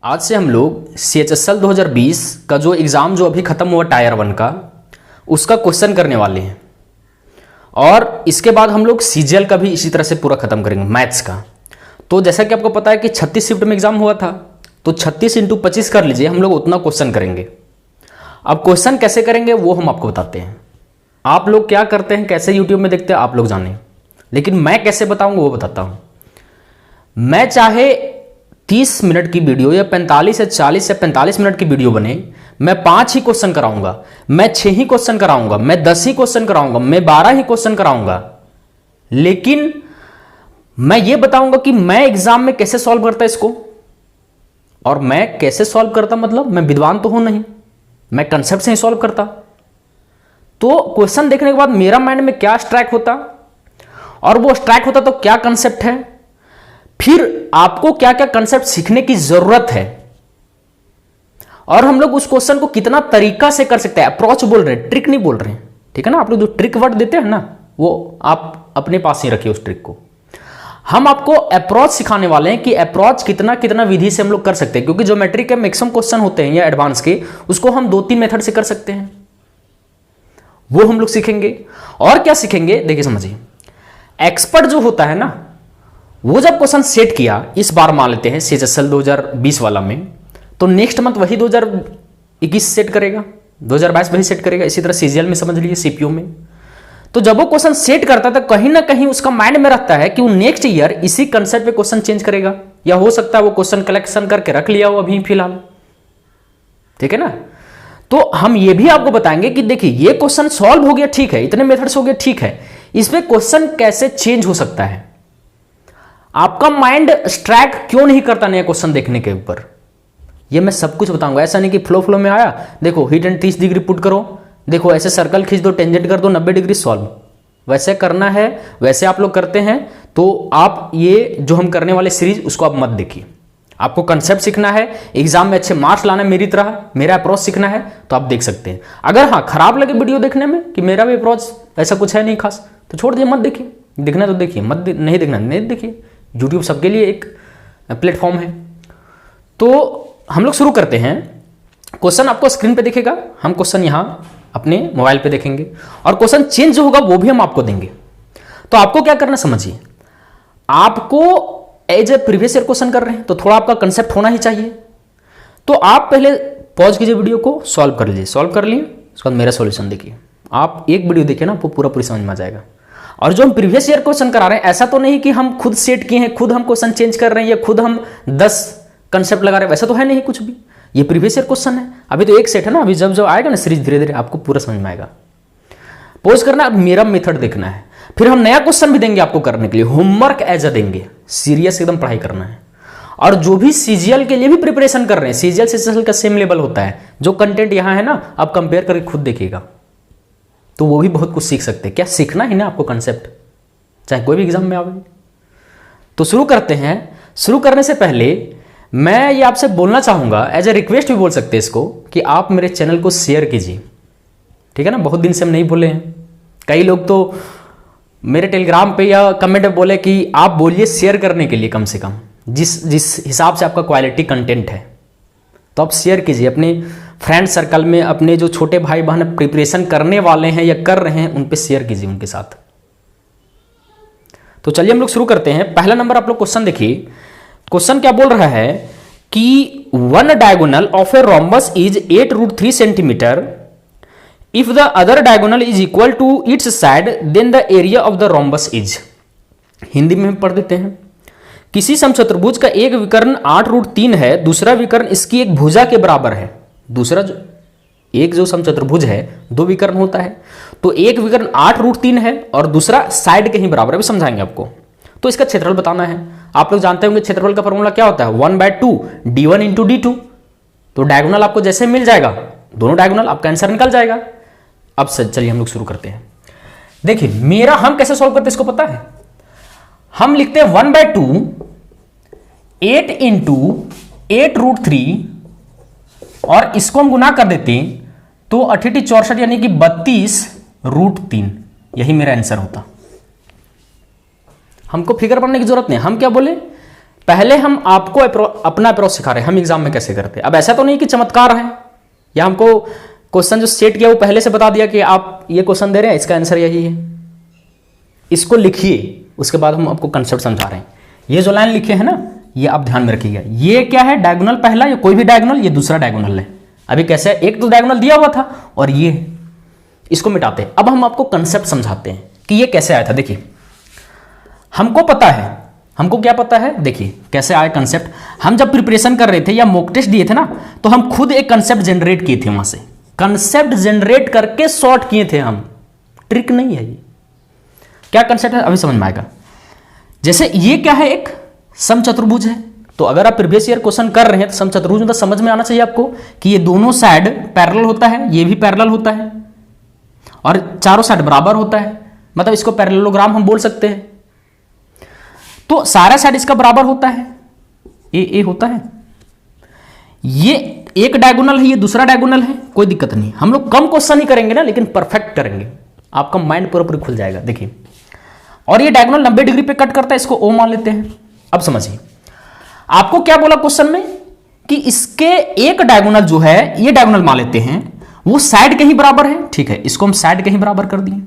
आज से हम लोग CHSL 2020 का जो एग्ज़ाम जो अभी ख़त्म हुआ टायर 1 का, उसका क्वेश्चन करने वाले हैं। और इसके बाद हम लोग CGL का भी इसी तरह से पूरा ख़त्म करेंगे, मैथ्स का। तो जैसा कि आपको पता है कि 36 शिफ्ट में एग्ज़ाम हुआ था, तो 36 × 25 कर लीजिए, हम लोग उतना क्वेश्चन करेंगे। अब क्वेश्चन कैसे करेंगे वो हम आपको बताते हैं। आप लोग क्या करते हैं, कैसे यूट्यूब में देखते हैं आप लोग जाने, लेकिन मैं कैसे बताऊंगा वो बताता हूं। मैं चाहे 30 मिनट की वीडियो या 45 या 40 या 45 मिनट की वीडियो बने, मैं 5 ही क्वेश्चन कराऊंगा, मैं 6 ही क्वेश्चन कराऊंगा, मैं 10 ही क्वेश्चन कराऊंगा, मैं 12 ही क्वेश्चन कराऊंगा, लेकिन मैं ये बताऊंगा कि मैं एग्जाम में कैसे सॉल्व करता इसको। और मैं कैसे सॉल्व करता मतलब मैं विद्वान तो हूं नहीं, मैं कंसेप्ट से ही सॉल्व करता। तो क्वेश्चन देखने के बाद मेरा माइंड में क्या स्ट्राइक होता, और वो स्ट्राइक होता तो क्या कंसेप्ट है, फिर आपको क्या क्या कंसेप्ट सीखने की जरूरत है, और हम लोग उस क्वेश्चन को कितना तरीका से कर सकते हैं। अप्रोच बोल रहे हैं, ट्रिक नहीं बोल रहे हैं, ठीक है ना। आप लोग जो ट्रिक वर्ड देते हैं ना, वो आप अपने पास ही रखिए उस ट्रिक को। हम आपको अप्रोच सिखाने वाले हैं कि अप्रोच कितना कितना विधि से हम लोग कर सकते हैं, क्योंकि ज्योमेट्री के मैक्सिमम क्वेश्चन होते हैं या एडवांस के, उसको हम 2-3 मेथड से कर सकते हैं, वो हम लोग सीखेंगे। और क्या सीखेंगे देखिए समझिए, एक्सपर्ट जो होता है ना, वो जब क्वेश्चन सेट किया, इस बार मान लेते हैं CHSL 2020 वाला में, तो नेक्स्ट मंथ वही 2021 सेट करेगा, 2022 वही सेट करेगा। इसी तरह CGL में समझ लीजिए, CPO में। तो जब वो क्वेश्चन सेट करता है तो कहीं ना कहीं उसका माइंड में रहता है कि वो नेक्स्ट ईयर इसी कंसेप्ट पे क्वेश्चन चेंज करेगा, या हो सकता है वो क्वेश्चन कलेक्शन करके रख लिया हो अभी फिलहाल, ठीक है ना। तो हम ये भी आपको बताएंगे कि देखिए ये क्वेश्चन सॉल्व हो गया, ठीक है, इतने मेथड से हो गया, ठीक है, इसमें क्वेश्चन कैसे चेंज हो सकता है। आपका माइंड स्ट्रैक क्यों नहीं करता नया क्वेश्चन देखने के ऊपर, ये मैं सब कुछ बताऊंगा। ऐसा नहीं कि फ्लो में आया, देखो हीट एंड 30 डिग्री पुट करो, देखो ऐसे सर्कल खींच दो, टेंजेंट कर दो, 90 डिग्री सॉल्व, वैसे करना है, वैसे आप लोग करते हैं। तो आप ये जो हम करने वाले सीरीज उसको आप मत देखिए। आपको कंसेप्ट सीखना है, एग्जाम में अच्छे मार्क्स लाना है, मेरी तरह मेरा अप्रोच सीखना है, तो आप देख सकते हैं। अगर हाँ खराब लगे वीडियो देखने में कि मेरा भी अप्रोच ऐसा कुछ है नहीं खास, तो छोड़ दीजिए, मत देखिए। देखना तो देखिए, नहीं देखना नहीं देखिए। यूट्यूब सबके लिए एक प्लेटफॉर्म है। तो हम लोग शुरू करते हैं। क्वेश्चन आपको स्क्रीन पे दिखेगा, हम क्वेश्चन यहाँ अपने मोबाइल पे देखेंगे, और क्वेश्चन चेंज जो होगा वो भी हम आपको देंगे। तो आपको क्या करना समझिए, आपको as a previous year question कर रहे हैं तो थोड़ा आपका कंसेप्ट होना ही चाहिए। तो आप पहले पॉज कीजिए वीडियो को, सॉल्व कर लीजिए, सॉल्व कर लिए उसके बाद मेरा सॉल्यूशन देखिए। आप एक वीडियो देखिए ना, आपको पूरी समझ में आ जाएगा। और जो हम प्रीवियस ईयर क्वेश्चन करा रहे हैं, ऐसा तो नहीं कि हम खुद सेट किए हैं, खुद हम क्वेश्चन चेंज कर रहे हैं, या खुद हम 10 कंसेप्ट लगा रहे हैं, वैसा तो है नहीं कुछ भी। ये प्रीवियस ईयर क्वेश्चन है, अभी तो एक सेट है ना, अभी जब आएगा ना सीरीज, धीरे धीरे आपको पूरा समझ में आएगा। पोज करना, अब मेरा मेथड देखना है, फिर हम नया क्वेश्चन भी देंगे आपको करने के लिए, होमवर्क एज अ देंगे, सीरियस एकदम पढ़ाई करना है। और जो भी CGL के लिए भी प्रिपरेशन कर रहे हैं, CGL CHSL का सेम लेवल होता है, जो कंटेंट यहाँ है ना, आप कंपेयर करके खुद देखिएगा, तो वो भी बहुत कुछ सीख सकते हैं। क्या सीखना ही ना आपको कंसेप्ट, चाहे कोई भी एग्जाम में आवे। तो शुरू करते हैं। शुरू करने से पहले मैं ये आपसे बोलना चाहूंगा, एज ए रिक्वेस्ट भी बोल सकते हैं इसको, कि आप मेरे चैनल को शेयर कीजिए, ठीक है ना। बहुत दिन से हम नहीं बोले हैं, कई लोग तो मेरे टेलीग्राम पे या कमेंट में बोले कि आप बोलिए शेयर करने के लिए, कम से कम जिस हिसाब से आपका क्वालिटी कंटेंट है, तो आप शेयर कीजिए अपने फ्रेंड सर्कल में, अपने जो छोटे भाई बहन प्रिपरेशन करने वाले हैं या कर रहे हैं, उन पे शेयर कीजिए उनके साथ। तो चलिए हम लोग शुरू करते हैं। पहला नंबर आप लोग क्वेश्चन देखिए। क्वेश्चन क्या बोल रहा है कि one diagonal of a rhombus is 8√3 centimetre. If the other diagonal is equal to its side, then the area of the rhombus is. Hindi में हम पढ़ देते हैं। किसी समचतुर्भुज का एक विकर्ण 8√3 है, दूसरा विकर्ण इसकी एक भुजा के बराबर है। दूसरा एक जो समचतुर्भुज है, 2 विकर्ण होता है, तो एक विकर्ण 8√3 है और दूसरा साइड के ही बराबर है। अभी समझाएंगे आपको। तो इसका क्षेत्रफल बताना है। आप लोग जानते होंगे क्षेत्रफल का फॉर्मूला क्या होता है, 1/2 d1 × d2। तो डायगोनल आपको जैसे मिल जाएगा, दोनों डायगोनल, आपका आंसर निकल जाएगा। अब चलिए हम लोग शुरू करते हैं। देखिए मेरा हम कैसे सॉल्व करते हैं इसको पता है। हम लिखते हैं 1/2 8 × 8√3, और इसको हम गुना कर देते हैं तो 88 64 यानी कि 32√3, यही मेरा आंसर होता। हमको फिगर पढ़ने की जरूरत नहीं, हम क्या बोले, पहले हम आपको अपना अप्रोच सिखा रहे हैं हम एग्जाम में कैसे करते हैं। अब ऐसा तो नहीं कि चमत्कार है या हमको क्वेश्चन जो सेट किया वो पहले से बता दिया कि आप ये क्वेश्चन दे रहे हैं, इसका आंसर यही है, इसको लिखिए, उसके बाद हम आपको कंसेप्ट समझा रहे हैं। ये जो लाइन लिखे हैं ना, ये आप ध्यान में रखिएगा। ये क्या है, डायगोनल पहला, या कोई भी डायगोनल, ये दूसरा डायगोनल है। अभी कैसे है, एक तो डायगोनल दिया हुआ था और ये, इसको मिटाते हैं। अब हम आपको कंसेप्ट समझाते हैं कि ये कैसे आया था। देखिए हमको पता है, हमको क्या पता है, देखिए कैसे आया कंसेप्ट। हम जब प्रिपरेशन कर रहे थे या मॉक टेस्ट दिए थे ना, तो हम खुद एक कंसेप्ट जनरेट किए थे, वहां से कंसेप्ट जनरेट करके सॉर्ट किए थे हम। ट्रिक नहीं है ये। क्या कंसेप्ट है अभी समझ में आएगा। जैसे ये क्या है, एक समचतुर्भुज है, तो अगर आप प्रीवियस ईयर क्वेश्चन कर रहे हैं तो समचतुर्भुज मतलब समझ में आना चाहिए आपको कि ये दोनों साइड पैरेलल होता है, ये भी पैरेलल होता है और चारों साइड बराबर होता है, मतलब इसको पैरेललोग्राम हम बोल सकते हैं। तो सारा साइड इसका बराबर होता है, ए होता है। ये एक डायगोनल है, ये दूसरा डायगोनल है, कोई दिक्कत नहीं। हम लोग कम क्वेश्चन ही करेंगे ना, लेकिन परफेक्ट करेंगे, आपका माइंड पूरा खुल जाएगा। देखिए, और ये डायगोनल 90 डिग्री पे कट करता है, इसको ओ मान लेते हैं। अब समझिए, आपको क्या बोला क्वेश्चन में कि इसके एक डायगोनल जो है, ये डायगोनल मान लेते हैं, वो साइड के ही बराबर है। ठीक है, इसको हम साइड के ही बराबर कर दिए,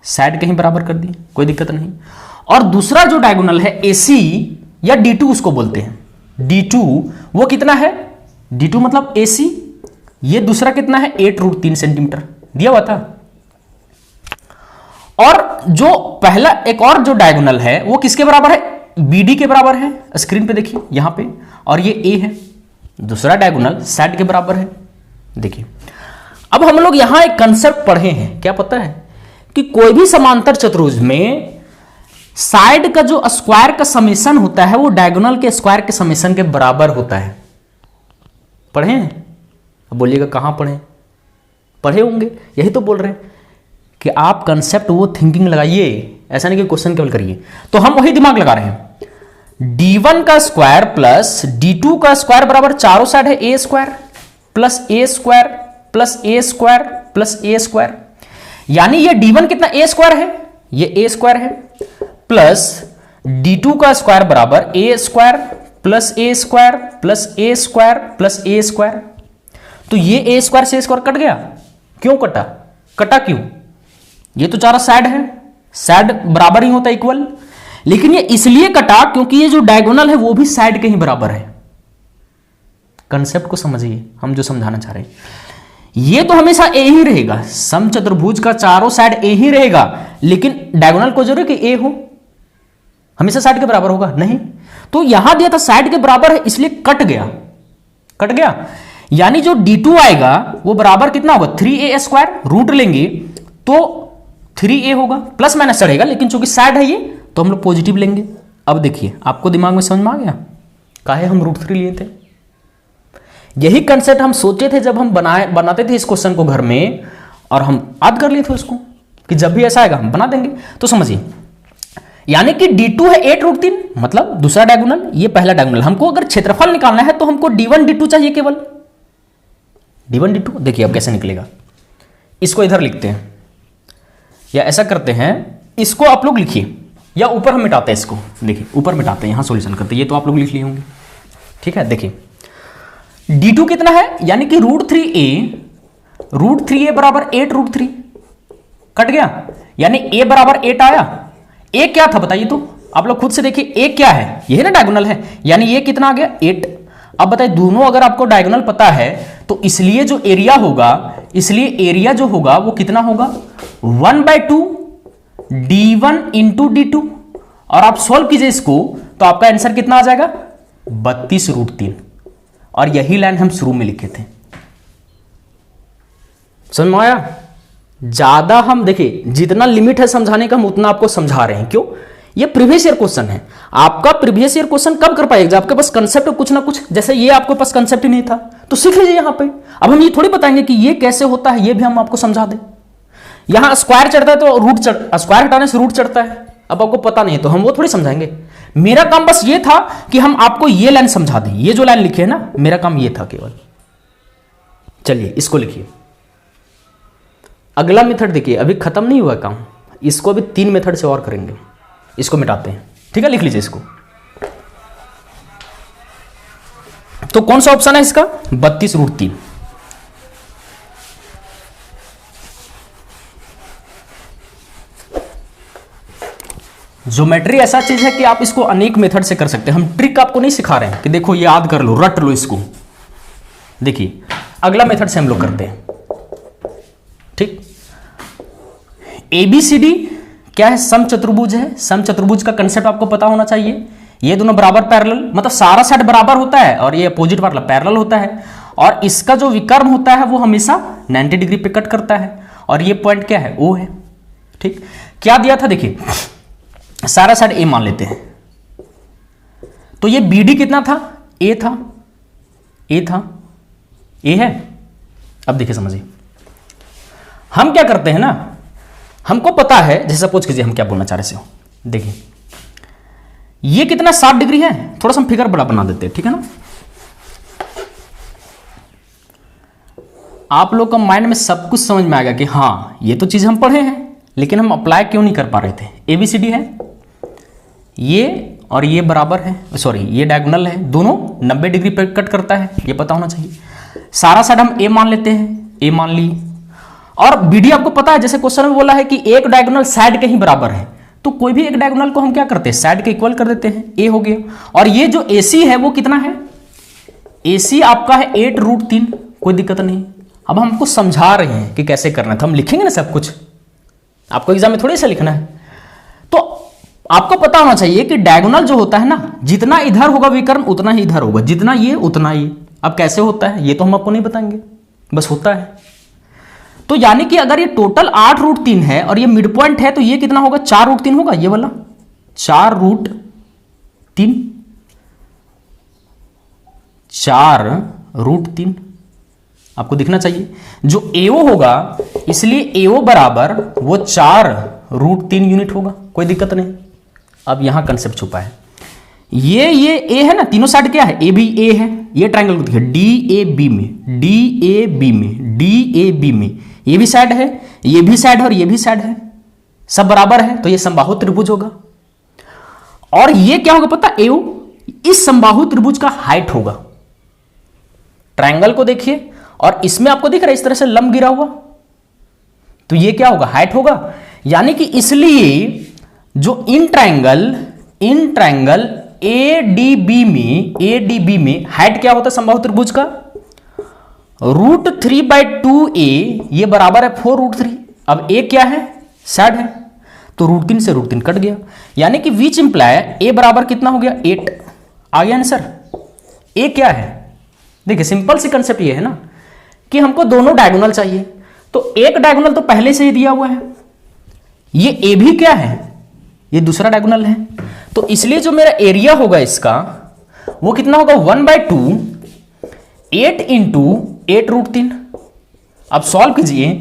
साइड के ही बराबर कर दिए, कोई दिक्कत नहीं। और दूसरा जो डायगोनल है AC या D2 उसको बोलते हैं, D2 वो कितना है, D2 मतलब AC, ये दूसरा कितना है 8√3 सेंटीमीटर दिया हुआ था। और जो पहला एक और जो डायगोनल है वो किसके बराबर है, BD के बराबर है, स्क्रीन पे देखिए यहां पे, और ये A है, दूसरा डायगोनल साइड के बराबर है। देखिए अब हम लोग यहां एक कंसेप्ट पढ़े हैं, क्या पता है कि कोई भी समांतर चतुर्भुज में साइड का जो स्क्वायर का समेशन होता है वो डायगोनल के स्क्वायर के समेशन के बराबर होता है। पढ़े हैं? अब बोलिएगा कहां पढ़े, पढ़े होंगे, यही तो बोल रहे हैं कि आप कंसेप्ट वो थिंकिंग लगाइए, ऐसा नहीं कि क्वेश्चन केवल करिए। तो हम वही दिमाग लगा रहे हैं, D1 का स्क्वायर प्लस D2 का स्क्वायर बराबर चारों साइड है A square plus A square plus A square plus A square, यानी ये D1 कितना A स्क्वायर है, ये A स्क्वायर है, प्लस D2 का स्क्वायर बराबर A square plus A square plus A square plus A square. तो ये A स्क्वायर से A स्क्वायर कट गया, क्यों कटा, कटा क्यों, ये तो चारों साइड है, साइड बराबर ही होता है, इक्वल, लेकिन ये इसलिए कटा क्योंकि ये जो डायगोनल है वो भी साइड के ही बराबर है। कंसेप्ट को समझिए, हम जो समझाना चाह रहे हैं, ये तो हमेशा ए ही रहेगा, समचतुर्भुज का चारों साइड ए ही रहेगा, लेकिन डायगोनल को जरूर कि ए हो, हमेशा साइड के बराबर होगा नहीं। तो यहां दिया था साइड के बराबर है, इसलिए कट गया, कट गया, यानी जो D2 आएगा वो बराबर कितना होगा 3A स्क्वायर, रूट लेंगे तो 3A होगा, प्लस माइनस चढ़ेगा, लेकिन चूंकि साइड है ये तो हम लोग पॉजिटिव लेंगे। अब देखिए आपको दिमाग में समझ में आ गया काहे हम √3 लिए थे। यही कंसेप्ट हम सोचे थे जब हम बनाते थे इस क्वेश्चन को घर में, और हम याद कर लिए थे उसको कि जब भी ऐसा आएगा हम बना देंगे। तो समझिए, यानी कि D2 है 8√3, मतलब दूसरा डायगोनल, ये पहला डायगोनल। हमको अगर क्षेत्रफल निकालना है तो हमको D1 D2 चाहिए, केवल D1 D2। देखिए अब कैसे निकलेगा, इसको इधर लिखते हैं या ऐसा करते हैं, इसको आप लोग लिखिए या ऊपर हम मिटाते हैं इसको। देखिए ऊपर मिटाते हैं, यहां सॉल्यूशन करते हैं, ये तो आप लोग लिख लिए होंगे, ठीक है। देखिए D2 कितना है, यानी कि √3A बराबर 8√3, कट गया, यानी A बराबर 8 आया। A क्या था बताइए, तो आप लोग खुद से देखिए A क्या है, यही ना डायगोनल है, यानी ये कितना आ गया 8। अब बताइए दोनों अगर आपको डायगोनल पता है तो इसलिए जो एरिया होगा, इसलिए एरिया जो होगा वो कितना होगा 1/2 D1 इंटू D2, और आप सोल्व कीजिए इसको तो आपका आंसर कितना आ जाएगा 32√3। और यही लाइन हम शुरू में लिखे थे, समझ में आया। ज्यादा हम देखिए जितना लिमिट है समझाने का हम उतना आपको समझा रहे हैं, क्यों, ये प्रीवियस ईयर क्वेश्चन है। आपका प्रीवियस ईयर क्वेश्चन कब कर पाएगा, आपके पास कंसेप्ट कुछ ना कुछ, जैसे ये आपके पास कंसेप्ट ही नहीं था तो सीख लीजिए यहां पे। अब हम ये थोड़ी बताएंगे कि ये कैसे होता है, ये भी हम आपको समझा दें। यहां स्क्वायर चढ़ता है तो रूट स्क्वायर हटाने से रूट चढ़ता है, अब आपको पता नहीं है तो हम वो थोड़ी समझाएंगे। मेरा काम बस ये था कि हम आपको ये लाइन समझा दें, ये जो लाइन लिखे है ना, मेरा काम ये था केवल। चलिए इसको लिखिए, अगला मेथड देखिए, अभी खत्म नहीं हुआ काम, इसको अभी 3 मेथड से और करेंगे। इसको मिटाते हैं, ठीक है, लिख लीजिए इसको। तो कौन सा ऑप्शन है इसका? 32√3। ज्योमेट्री ऐसा चीज है कि आप इसको अनेक मेथड से कर सकते हैं। हम ट्रिक आपको नहीं सिखा रहे हैं कि देखो याद कर लो, रट लो इसको। देखिए अगला मेथड से हम लोग करते हैं, ठीक। ABCD क्या है? समचतुर्भुज है। समचतुर्भुज का कंसेप्ट आपको पता होना चाहिए। ये दोनों बराबर पैरेलल, मतलब सारा साइड बराबर होता है और ये अपोजिट वाला पैरेलल होता है, और इसका जो विकर्ण होता है वो हमेशा 90 डिग्री पे कट करता है, और ये पॉइंट क्या है? O है, ठीक। क्या दिया था? देखिए सारा साइड A मान लेते हैं, तो ये BD कितना था? A था, A था, A है। अब देखिए समझिए, हम क्या करते हैं ना, हमको पता है, जैसे सपोज कीजिए हम क्या बोलना चाह रहे हो। देखिए ये कितना 60 डिग्री है, थोड़ा सा हम फिगर बड़ा बना देते हैं, ठीक है ना। आप लोग का माइंड में सब कुछ समझ में आ गया कि हाँ ये तो चीज हम पढ़े हैं, लेकिन हम अप्लाई क्यों नहीं कर पा रहे थे। ABCD है, ये और ये बराबर है, सॉरी ये डायगोनल है, दोनों 90 डिग्री पर कट करता है, ये पता होना चाहिए। सारा साइड हम A मान लेते हैं, A मान ली, और BD आपको पता है, जैसे क्वेश्चन में बोला है कि एक डायगोनल साइड के ही बराबर है, तो कोई भी एक डायगोनल को हम क्या करते हैं? साइड के इक्वल कर देते हैं, A हो गया। और ये जो AC है वो कितना है? AC आपका है 8√3, कोई दिक्कत नहीं। अब हमको समझा रहे हैं कि कैसे करना है, तो हम लिखेंगे ना सब कुछ, आपको एग्जाम में थोड़ी सा लिखना है। तो आपको पता होना चाहिए कि डायगोनल जो होता है ना, जितना इधर होगा विकर्ण उतना ही इधर होगा, जितना ये उतना ये। अब कैसे होता है ये तो हम आपको नहीं बताएंगे, बस होता है। तो यानी कि अगर ये टोटल 8√3 है और ये मिड पॉइंट है, तो ये कितना होगा? 4√3 होगा, ये वाला 4√3, 4√3 आपको दिखना चाहिए। जो AO होगा, इसलिए AO बराबर वो 4√3 यूनिट होगा, कोई दिक्कत नहीं। अब यहां कंसेप्ट छुपा है, ये A है ना, तीनों साइड क्या है? A भी A है, ये ट्रायंगल को देखिए DAB में, DAB में, DAB में, ये भी साइड है, ये भी साइड है और ये भी साइड है, सब बराबर है, तो ये समबाहु त्रिभुज होगा। और ये क्या होगा पता? AO इस समबाहु त्रिभुज का हाइट होगा। ट्रायंगल को देखिए और इसमें आपको दिख रहा है इस तरह से लंब गिरा हुआ, तो ये क्या होगा? हाइट होगा। यानी कि इसलिए जो इन ट्रायंगल ADB में हाइट क्या होता है समबाहु त्रिभुज का? √3/2a, ये बराबर है 4√3। अब A क्या है? साइड है, तो √3 से √3 कट गया, यानी कि विच इंप्लाय A बराबर कितना हो गया? 8 आ गया आंसर। A क्या है? देखिए सिंपल सी कंसेप्ट ये है ना कि हमको दोनों डायगोनल चाहिए, तो एक डायगोनल तो पहले से ही दिया हुआ है, ये A भी क्या है? ये दूसरा डायगोनल है, तो इसलिए जो मेरा एरिया होगा इसका वो कितना होगा? 1/2 8 × 8√3। अब सॉल्व कीजिए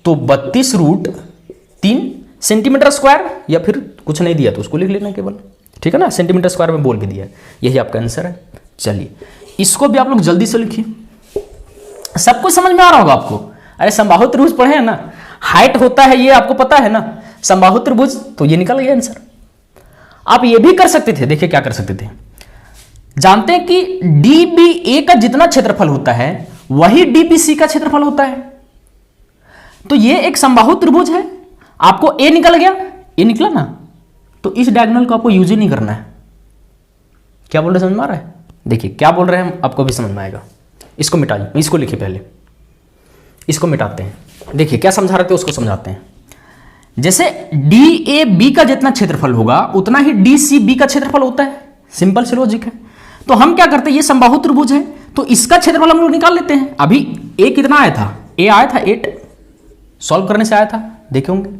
तो 32√3 सेंटीमीटर स्क्वायर, या फिर कुछ नहीं दिया तो उसको लिख लेना केवल, ठीक है ना। सेंटीमीटर स्क्वायर में बोल भी दिया है, यही आपका आंसर है। चलिए इसको भी आप लोग जल्दी से लिखिए, सब कुछ समझ में आ रहा होगा आपको। अरे समबाहु त्रिभुज पढ़े हैं ना, हाइट होता है ये आपको पता है ना, समबाहु त्रिभुज, तो ये निकल गया आंसर। आप ये भी कर सकते थे, देखिए क्या कर सकते थे, जानते हैं कि DBA का जितना क्षेत्रफल होता है वही DBC का क्षेत्रफल होता है, तो ये एक समबाहु त्रिभुज है, आपको A निकल गया, A निकला ना, तो इस डायगोनल को आपको यूज ही नहीं करना है। क्या बोल रहे समझ में आ रहा है? देखिए क्या बोल रहे हैं आपको भी समझ में आएगा। इसको मिटाइए, इसको लिखिए पहले, इसको मिटाते हैं। देखिए क्या समझा रहे थे उसको समझाते हैं। जैसे DAB का जितना क्षेत्रफल होगा उतना ही DCB का क्षेत्रफल होता है, सिंपल से लॉजिक है। तो हम क्या करते हैं, ये समबाहु त्रिभुज है तो इसका क्षेत्रफल हम लोग निकाल लेते हैं। अभी A कितना आया था? A आया था 8, सॉल्व करने से आया था, देखे होंगे।